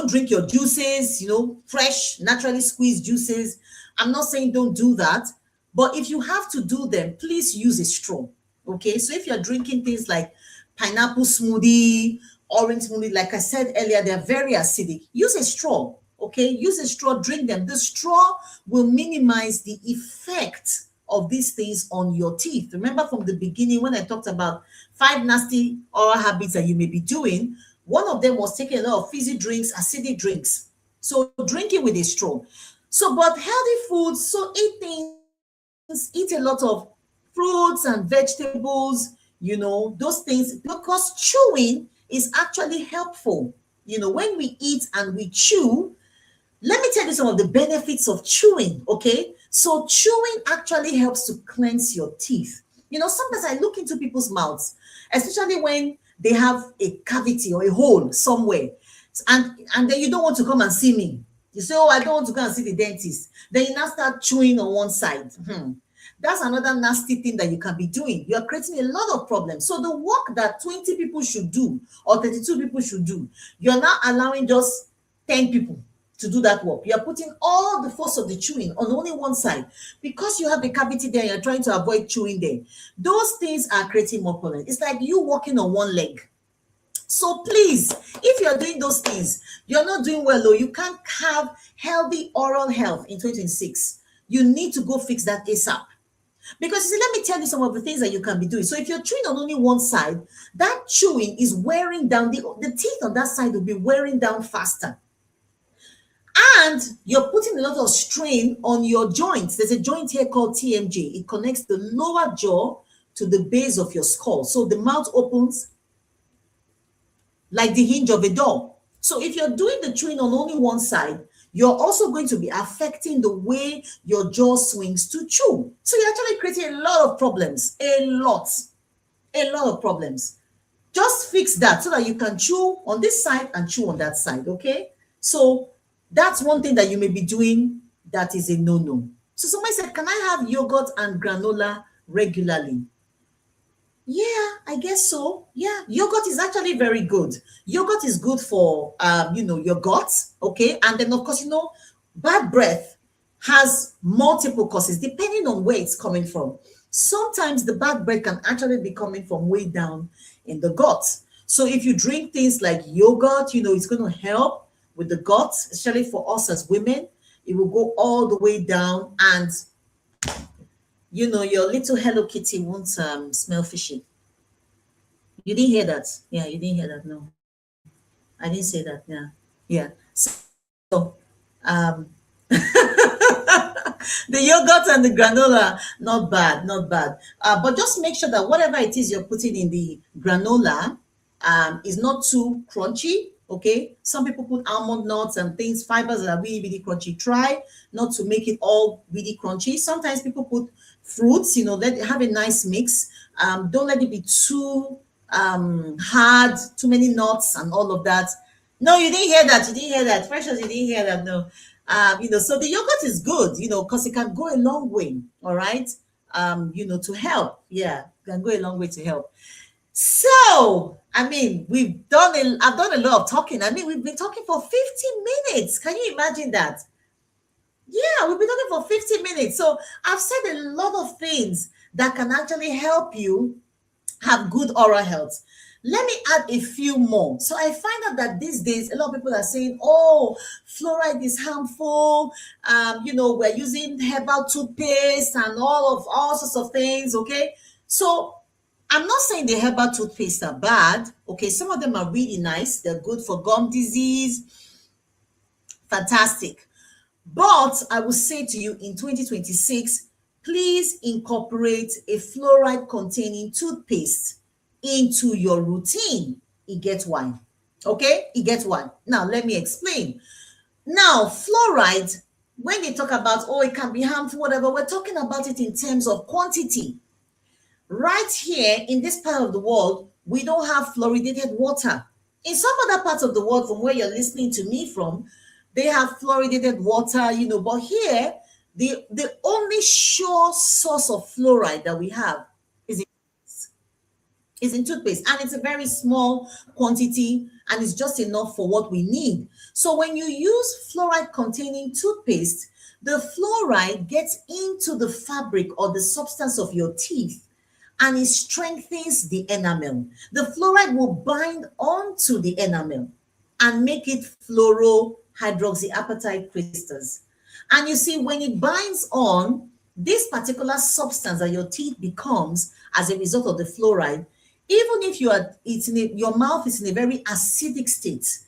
drink your juices, fresh, naturally squeezed juices. I'm not saying don't do that. But if you have to do them, please use a straw. Okay, so if you're drinking things like pineapple smoothie, orange smoothie, like I said earlier, they're very acidic. Use a straw. Okay, use a straw, drink them. The straw will minimize the effect of these things on your teeth. Remember from the beginning when I talked about 5 nasty oral habits that you may be doing, one of them was taking a lot of fizzy drinks, acidic drinks. So drinking with a straw. So, but healthy foods, so eat things, eat a lot of fruits and vegetables, those things, because chewing is actually helpful. When we eat and we chew, let me tell you some of the benefits of chewing, okay? So chewing actually helps to cleanse your teeth. Sometimes I look into people's mouths, especially when they have a cavity or a hole somewhere, and then you don't want to come and see me. You say, oh, I don't want to go and see the dentist. Then you now start chewing on one side. That's another nasty thing that you can be doing. You're creating a lot of problems. So the work that 20 people should do or 32 people should do, you're now allowing just 10 people to do that work. You're putting all the force of the chewing on only one side because you have a cavity there. You're trying to avoid chewing there. Those things are creating more problems. It's like you walking on one leg. So please, if you're doing those things, you're not doing well, though. You can't have healthy oral health in 2026. You need to go fix that ASAP. Because you see, let me tell you some of the things that you can be doing. So if you're chewing on only one side, that chewing is wearing down, the teeth on that side will be wearing down faster. And you're putting a lot of strain on your joints. There's a joint here called TMJ. It connects the lower jaw to the base of your skull. So the mouth opens like the hinge of a door. So if you're doing the chewing on only one side, you're also going to be affecting the way your jaw swings to chew. So you're actually creating a lot of problems, a lot of problems. Just fix that so that you can chew on this side and chew on that side, okay? So that's one thing that you may be doing that is a no-no. So somebody said, can I have yogurt and granola regularly? Yeah, I guess so. Yeah, yogurt is actually very good. Yogurt is good for, your guts, okay? And then, of course, bad breath has multiple causes depending on where it's coming from. sometimes the bad breath can actually be coming from way down in the gut. So if you drink things like yogurt, it's going to help with the gut, especially for us as women. It will go all the way down, and your little Hello Kitty won't smell fishy. You didn't hear that? Yeah, you didn't hear that. No, I didn't say that. Yeah. So, um, the yogurt and the granola, not bad, not bad. But just make sure that whatever it is you're putting in the granola is not too crunchy. Okay. Some people put almond nuts and things, fibers that are really, really crunchy. Try not to make it all really crunchy. Sometimes people put fruits, let it have a nice mix. Don't let it be too hard, too many nuts and all of that. No, you didn't hear that. You didn't hear that. Precious, you didn't hear that. No. So the yogurt is good, because it can go a long way. All right. To help. Yeah, it can go a long way to help. So, I mean, I've done a lot of talking. I mean, we've been talking for 50 minutes. Can you imagine that? Yeah, we've been talking for 50 minutes. So I've said a lot of things that can actually help you have good oral health. Let me add a few more. So I find out that these days a lot of people are saying, "Oh, fluoride is harmful." We're using herbal toothpaste and all sorts of things. Okay, so I'm not saying the herbal toothpaste are bad. Okay, some of them are really nice. They're good for gum disease. Fantastic. But I will say to you in 2026, please incorporate a fluoride containing toothpaste into your routine. It gets why. Okay? It gets why. Now, let me explain. Now, fluoride, when they talk about, oh, it can be harmful, whatever, we're talking about it in terms of quantity. Right here in this part of the world, we don't have fluoridated water. In some other parts of the world, from where you're listening to me from, they have fluoridated water, but here, the only sure source of fluoride that we have is in toothpaste, and it's a very small quantity, and it's just enough for what we need. So when you use fluoride containing toothpaste, the fluoride gets into the fabric or the substance of your teeth, and it strengthens the enamel. The fluoride will bind onto the enamel and make it fluorohydroxyapatite crystals. And you see, when it binds on, this particular substance that your teeth becomes as a result of the fluoride, even if your mouth is in a very acidic state,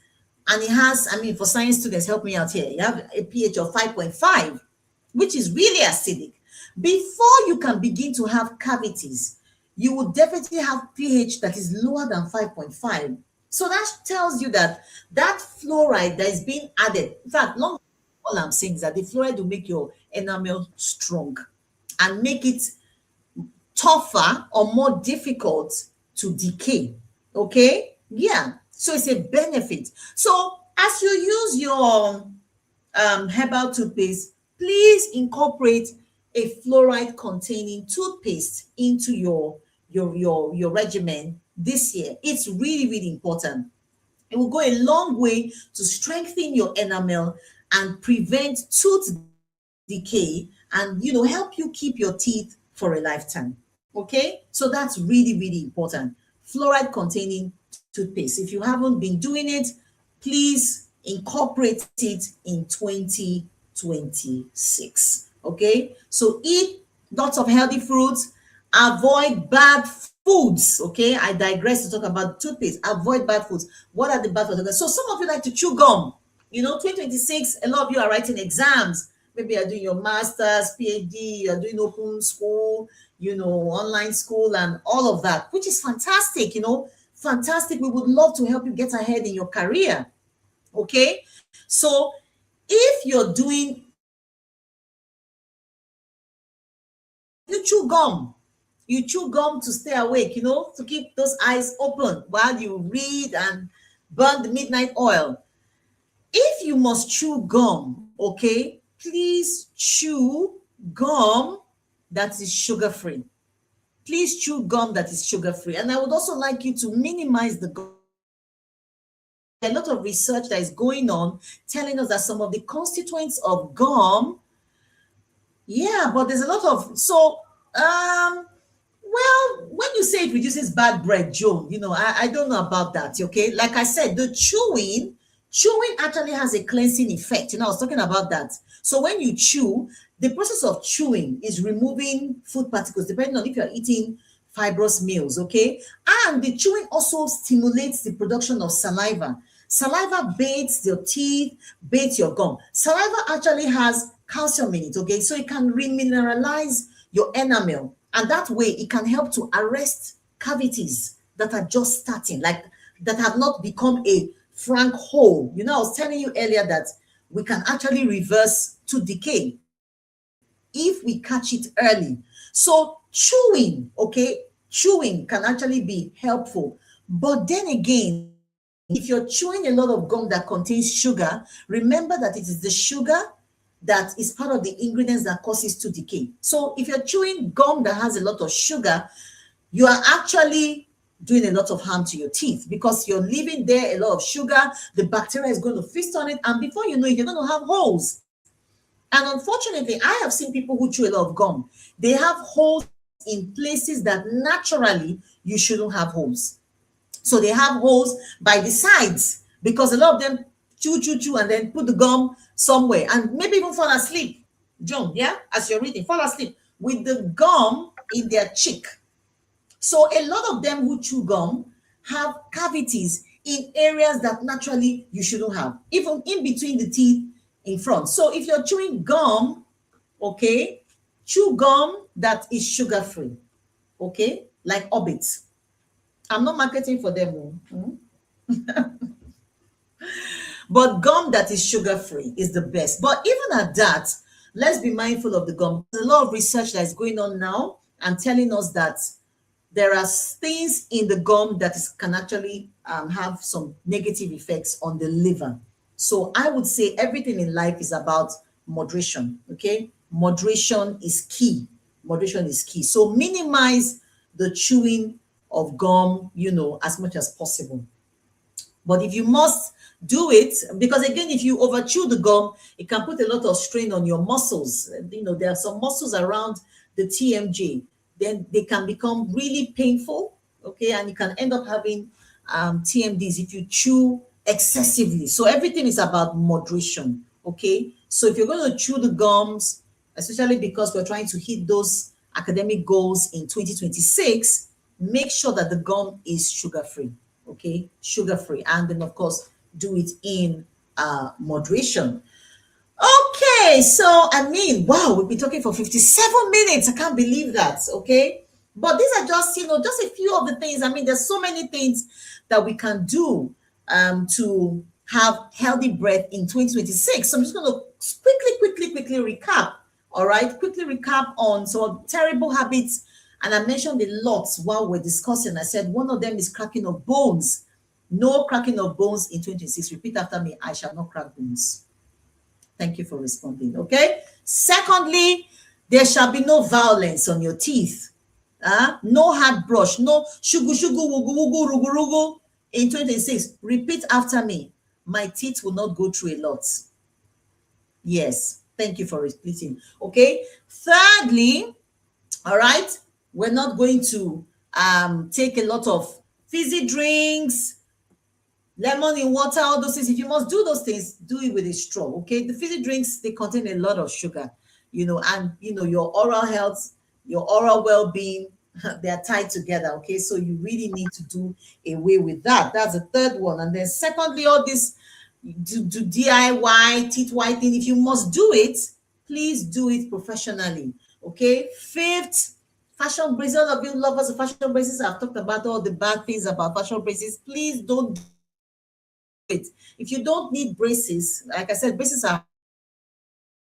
and it has, I mean, for science students, help me out here, you have a pH of 5.5, which is really acidic. Before you can begin to have cavities, you will definitely have pH that is lower than 5.5. So that tells you that that fluoride that is being added, in fact, long all I'm saying is that the fluoride will make your enamel strong and make it tougher or more difficult to decay. Okay? Yeah. So it's a benefit. So as you use your herbal toothpaste, please incorporate a fluoride containing toothpaste into your regimen this year. It's really, really important. It will go a long way to strengthen your enamel and prevent tooth decay, and help you keep your teeth for a lifetime. Okay, so that's really, really important. Fluoride containing toothpaste, if you haven't been doing it, please incorporate it in 2026. Okay, so eat lots of healthy fruits, avoid bad foods. Okay, I digress to talk about toothpaste. Avoid bad foods. What are the bad foods? So some of you like to chew gum. 2026, a lot of you are writing exams. Maybe you're doing your master's, PhD, you're doing open school, online school and all of that, which is fantastic, fantastic. We would love to help you get ahead in your career. Okay, so if you're doing, you chew gum to stay awake, to keep those eyes open while you read and burn the midnight oil. If you must chew gum, okay, please chew gum that is sugar-free. Please chew gum that is sugar-free. And I would also like you to minimize the gum. A lot of research that is going on telling us that some of the constituents of gum, yeah, but there's a lot of, so Um, well, when you say it reduces bad breath, Joan, I don't know about that. Okay. Like I said, the chewing actually has a cleansing effect. I was talking about that. So when you chew, the process of chewing is removing food particles, depending on if you're eating fibrous meals. Okay. And the chewing also stimulates the production of saliva. Saliva bathes your teeth, bathes your gum. Saliva actually has calcium in it. Okay. So it can remineralize your enamel, and that way it can help to arrest cavities that are just starting, like that have not become a frank hole. I was telling you earlier that we can actually reverse to decay if we catch it early. So chewing, okay, chewing can actually be helpful. But then again, if you're chewing a lot of gum that contains sugar, remember that it is the sugar that is part of the ingredients that causes to decay. So if you're chewing gum that has a lot of sugar, you are actually doing a lot of harm to your teeth because you're leaving there a lot of sugar. The bacteria is going to feast on it, and before you know it, you're going to have holes. And unfortunately, I have seen people who chew a lot of gum. They have holes in places that naturally you shouldn't have holes. So they have holes by the sides because a lot of them chew, and then put the gum somewhere and maybe even fall asleep. John, yeah, as you're reading, fall asleep with the gum in their cheek. So a lot of them who chew gum have cavities in areas that naturally you shouldn't have, even in between the teeth in front. So if you're chewing gum, okay, chew gum that is sugar-free, okay, like Orbit. I'm not marketing for them. But gum that is sugar-free is the best. But even at that, let's be mindful of the gum. There's a lot of research that is going on now and telling us that there are things in the gum that can actually have some negative effects on the liver. So I would say everything in life is about moderation, okay? Moderation is key. Moderation is key. So minimize the chewing of gum, as much as possible. But if you must do it, because again, if you over chew the gum, it can put a lot of strain on your muscles. There are some muscles around the TMJ. Then they can become really painful, okay? And you can end up having TMDs if you chew excessively. So everything is about moderation, okay? So if you're going to chew the gums, especially because we're trying to hit those academic goals in 2026, make sure that the gum is sugar-free, okay? Sugar-free. And then, of course, do it in moderation. Okay, so wow, we've been talking for 57 minutes. I can't believe that, okay? But these are just, just a few of the things. There's so many things that we can do to have healthy breath in 2026. So I'm just going to quickly recap, all right? Quickly recap on some terrible habits. And I mentioned a lot while we're discussing. I said one of them is cracking of bones. No cracking of bones in 2026. Repeat after me. I shall not crack bones. Thank you for responding. Okay. Secondly, there shall be no violence on your teeth. No hard brush. No shugu wugu wugu rugu rugu in 2026. Repeat after me. My teeth will not go through a lot. Yes. Thank you for repeating. Okay. Thirdly, all right, we're not going to take a lot of fizzy drinks, lemon in water, all those things. If you must do those things, do it with a straw, okay? The fizzy drinks, they contain a lot of sugar, and, your oral health, your oral well-being, they are tied together, okay? So you really need to do away with that. That's the third one. And then secondly, all this do DIY, teeth whitening. If you must do it, please do it professionally, okay? Fifth, fashion braces. All of you lovers of fashion braces, I've talked about all the bad things about fashion braces. Please don't it. If you don't need braces, like I said, braces are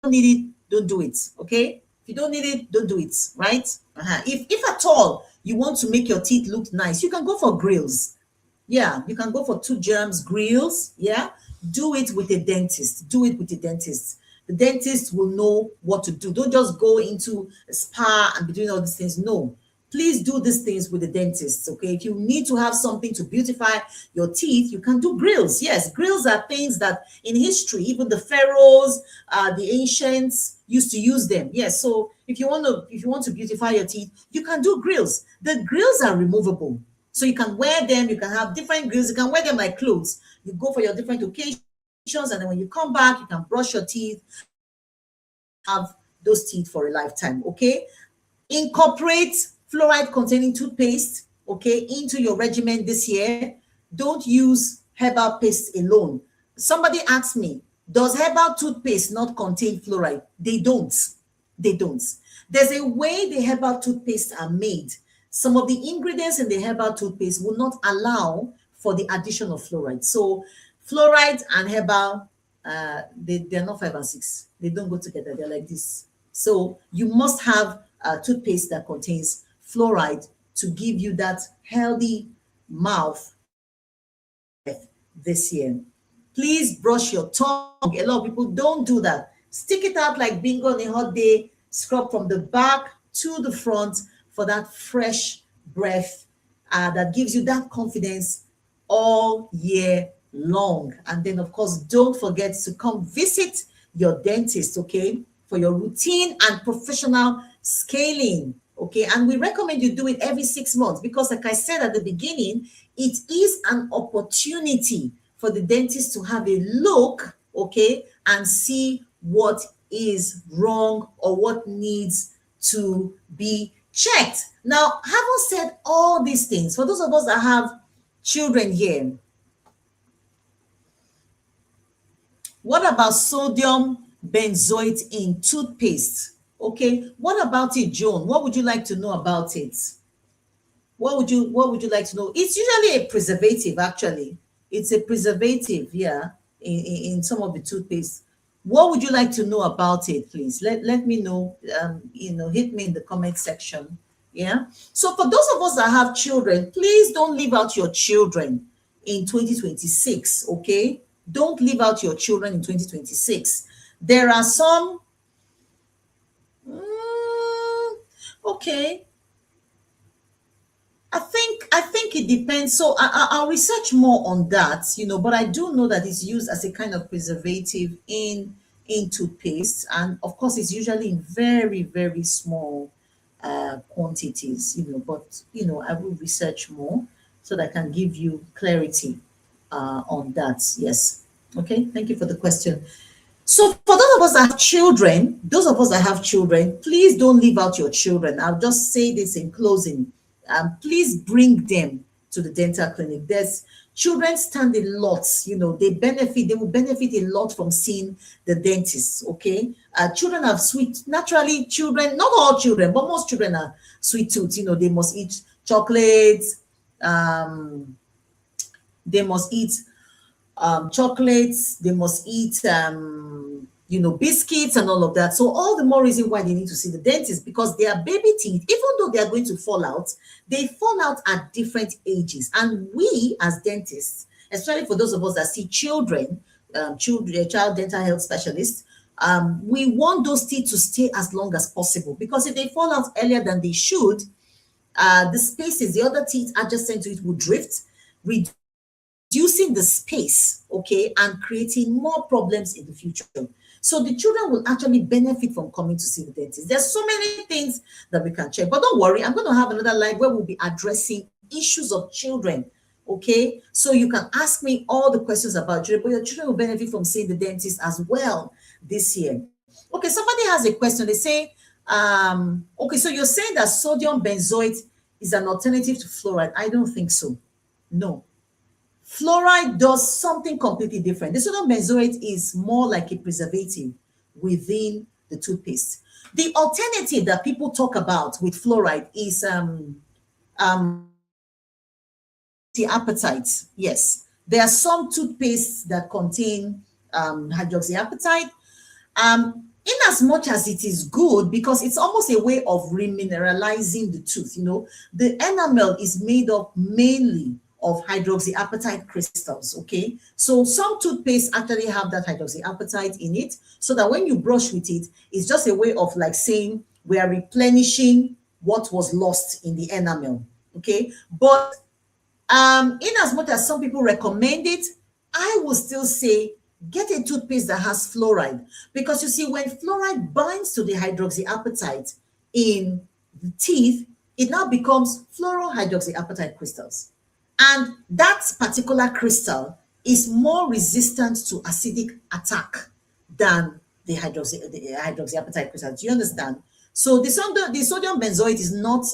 don't need it, don't do it. Okay. If you don't need it, don't do it. Right. If at all you want to make your teeth look nice, you can go for grills. Yeah, you can go for 2 germs grills. Yeah, do it with a dentist. Do it with a dentist. The dentist will know what to do. Don't just go into a spa and be doing all these things. No, please do these things with the dentist. Okay, if you need to have something to beautify your teeth, you can do grills. Yes, grills are things that in history, even the pharaohs, the ancients used to use them. Yes, so if you want to beautify your teeth, you can do grills. The grills are removable, so you can wear them. You can have different grills. You can wear them like clothes. You go for your different occasions, and then when you come back, you can brush your teeth and have those teeth for a lifetime. Okay, incorporate fluoride containing toothpaste, okay, into your regimen this year. Don't use herbal paste alone. Somebody asked me, does herbal toothpaste not contain fluoride? They don't. There's a way the herbal toothpaste are made. Some of the ingredients in the herbal toothpaste will not allow for the addition of fluoride. So fluoride and herbal, they're not 5 and 6. They don't go together. They're like this. So you must have a toothpaste that contains fluoride to give you that healthy mouth this year. Please brush your tongue. A lot of people don't do that. Stick it out like bingo on a hot day. Scrub from the back to the front for that fresh breath that gives you that confidence all year long. And then, of course, don't forget to come visit your dentist, okay, for your routine and professional scaling. Okay, and we recommend you do it every 6 months because, like I said at the beginning, it is an opportunity for the dentist to have a look, okay, and see what is wrong or what needs to be checked. Now, having said all these things, for those of us that have children here, what about sodium benzoate in toothpaste? Okay, what about it, Joan? What would you like to know about it? What would you like to know? It's usually a preservative, actually. It's a preservative, yeah, in some of the toothpaste. What would you like to know about it, please? Let me know. Hit me in the comment section. Yeah. So for those of us that have children, please don't leave out your children in 2026. Okay. Don't leave out your children in 2026. There are some. Okay. I think it depends. So I'll research more on that, but I do know that it's used as a kind of preservative in toothpaste, and of course, it's usually in very, very small quantities, But I will research more so that I can give you clarity on that. Yes. Okay. Thank you for the question. So for those of us that have children, please don't leave out your children. I'll just say this in closing. Please bring them to the dental clinic. There's children stand a lot, they will benefit a lot from seeing the dentist. Okay. Children have naturally children, not all children, but most children are sweet tooth. They must eat chocolates. They must eat chocolates, they must eat biscuits and all of that. So all the more reason why they need to see the dentist, because their baby teeth, even though they are going to fall out, they fall out at different ages. And we as dentists, especially for those of us that see children, child dental health specialists, we want those teeth to stay as long as possible, because if they fall out earlier than they should, the other teeth adjacent to it will drift, reducing the space, okay, and creating more problems in the future. So the children will actually benefit from coming to see the dentist. There's so many things that we can check, but don't worry, I'm going to have another live where we'll be addressing issues of children, okay? So you can ask me all the questions about children, but your children will benefit from seeing the dentist as well this year. Okay, somebody has a question. They say, okay, so you're saying that sodium benzoate is an alternative to fluoride. I don't think so. No. Fluoride does something completely different. The sodium benzoate is more like a preservative within the toothpaste. The alternative that people talk about with fluoride is hydroxyapatite. Yes, there are some toothpastes that contain hydroxyapatite. In as much as it is good, because it's almost a way of remineralizing the tooth. The enamel is made up mainly of hydroxyapatite crystals. Okay, so some toothpaste actually have that hydroxyapatite in it, so that when you brush with it, it's just a way of like saying we are replenishing what was lost in the enamel. Okay, but in as much as some people recommend it, I will still say get a toothpaste that has fluoride, because you see, when fluoride binds to the hydroxyapatite in the teeth, it now becomes fluorohydroxyapatite crystals. And that particular crystal is more resistant to acidic attack than the hydroxyapatite crystal. Do you understand? So the sodium benzoate is not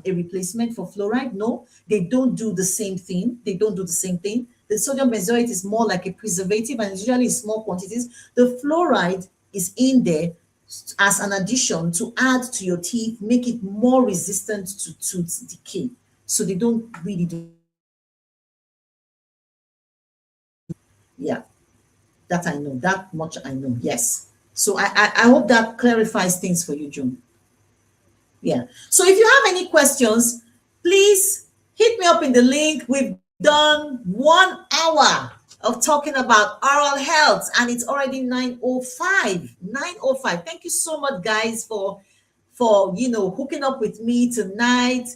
a replacement for fluoride. No, they don't do the same thing. They don't do the same thing. The sodium benzoate is more like a preservative, and it's usually in small quantities. The fluoride is in there as an addition to add to your teeth, make it more resistant to tooth decay. So they don't really do. Yeah, that I know. That much I know. Yes. So I hope that clarifies things for you, June. Yeah. So if you have any questions, please hit me up in the link. We've done 1 hour of talking about oral health, and it's already 9:05. 9:05. Thank you so much, guys, for hooking up with me tonight.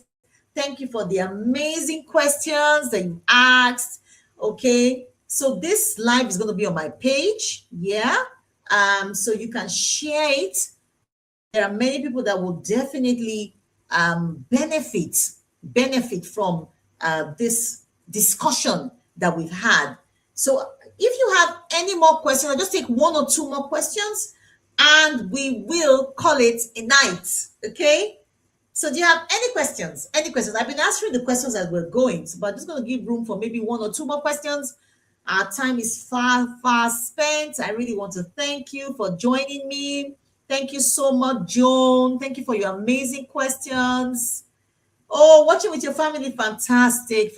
Thank you for the amazing questions that you asked. Okay. So this live is going to be on my page. Yeah. So you can share it. There are many people that will definitely benefit from this discussion that we've had. So if you have any more questions, I'll just take 1 or 2 more questions and we will call it a night. Okay. So do you have any questions? Any questions? I've been answering the questions as we're going, but I'm just going to give room for maybe 1 or 2 more questions. Our time is far spent. I really want to thank you for joining me. Thank you so much, Joan. Thank you for your amazing questions. Oh, watching with your family, fantastic.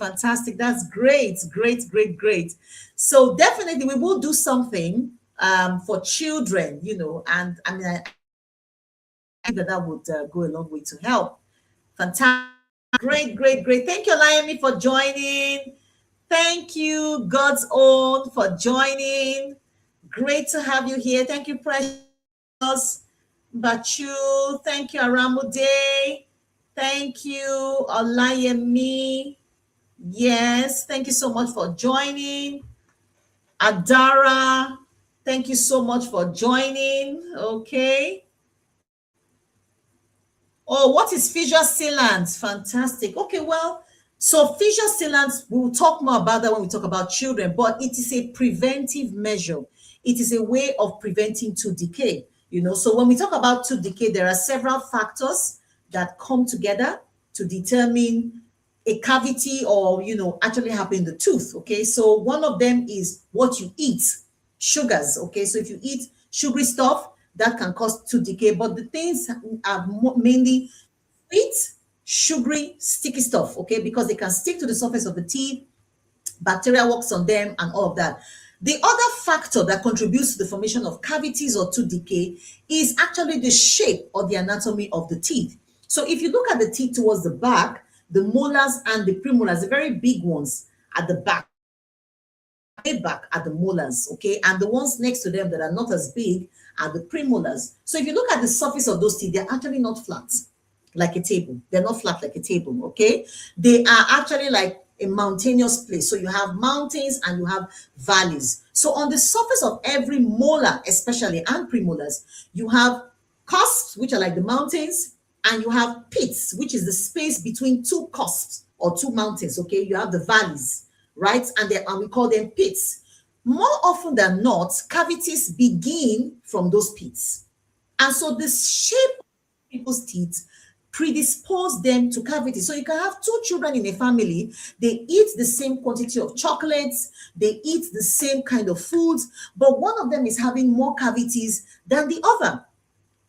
That's great. So definitely we will do something for children, and I mean, I think that would go a long way to help. Fantastic. Great. Thank you, Liami, for joining. Thank you, God's Own, for joining. Great to have you here. Thank you, Precious. Bachu. Thank you, Aramude. Thank you, Olayemi. Yes, thank you so much for joining. Adara, thank you so much for joining. Okay. Oh, what is fissure sealant? Fantastic. Okay, well, so fissure sealant, we'll talk more about that when we talk about children, but it is a preventive measure. It is a way of preventing tooth decay. So when we talk about tooth decay, there are several factors that come together to determine a cavity or, actually happen in the tooth. Okay, so one of them is what you eat, sugars. Okay, so if you eat sugary stuff, that can cause tooth decay, but the things are mainly sweet, sugary, sticky stuff, okay, because they can stick to the surface of the teeth, bacteria works on them and all of that. The other factor that contributes to the formation of cavities or tooth decay is actually the shape or the anatomy of the teeth. So if you look at the teeth towards the back, the molars and the premolars, the very big ones at the back at the molars, okay, and the ones next to them that are not as big are the premolars. So if you look at the surface of those teeth, they're actually not flat like a table. They're not flat like a table, okay? They are actually like a mountainous place. So you have mountains and you have valleys. So on the surface of every molar, especially and premolars, you have cusps, which are like the mountains, and you have pits, which is the space between two cusps or two mountains, okay? You have the valleys, right? And we call them pits. More often than not, cavities begin from those pits. And so the shape of people's teeth predispose them to cavities. So you can have 2 children in a family, they eat the same quantity of chocolates, they eat the same kind of foods, but one of them is having more cavities than the other.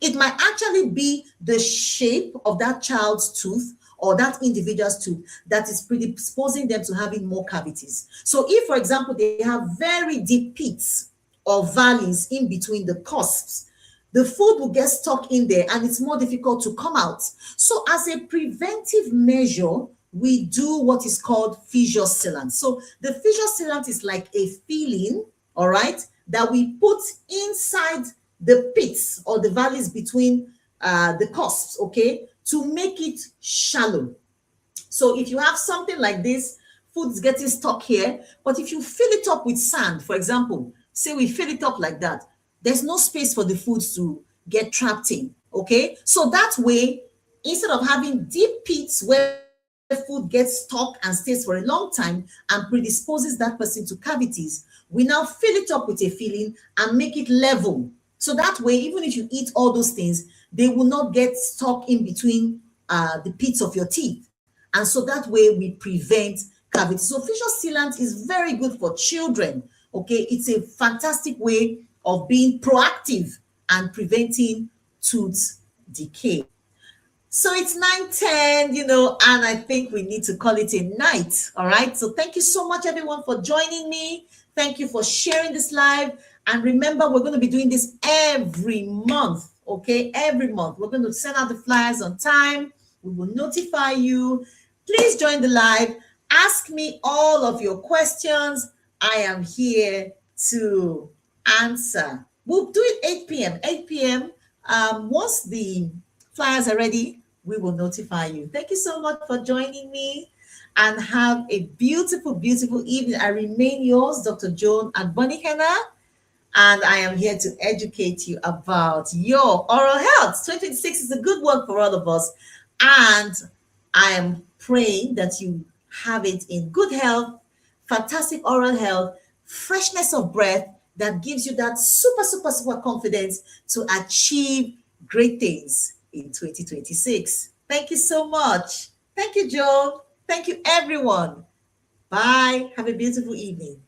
It might actually be the shape of that child's tooth or that individual's tooth that is predisposing them to having more cavities. So if, for example, they have very deep pits or valleys in between the cusps, the food will get stuck in there and it's more difficult to come out. So as a preventive measure, we do what is called fissure sealant. So the fissure sealant is like a filling, all right, that we put inside the pits or the valleys between the cusps, okay, to make it shallow. So if you have something like this, food's getting stuck here, but if you fill it up with sand, for example, say we fill it up like that, there's no space for the food to get trapped in. Okay, so that way, instead of having deep pits where food gets stuck and stays for a long time and predisposes that person to cavities, we now fill it up with a filling and make it level. So that way, even if you eat all those things, they will not get stuck in between the pits of your teeth. And so that way we prevent cavities. So facial sealant is very good for children. Okay, it's a fantastic way of being proactive and preventing tooth decay. So it's 9:10, and I think we need to call it a night. All right. So thank you so much, everyone, for joining me. Thank you for sharing this live. And remember, we're going to be doing this every month. Okay. Every month. We're going to send out the flyers on time. We will notify you. Please join the live. Ask me all of your questions. I am here to answer. We'll do it 8 p.m. 8 p.m. Once the flyers are ready, we will notify you. Thank you so much for joining me and have a beautiful, beautiful evening. I remain yours, Dr. Joan and Bonnie Henna, and I am here to educate you about your oral health. 2026 is a good one for all of us, and I am praying that you have it in good health, fantastic oral health, freshness of breath that gives you that super, super, super confidence to achieve great things in 2026. Thank you so much. Thank you, Joe. Thank you, everyone. Bye. Have a beautiful evening.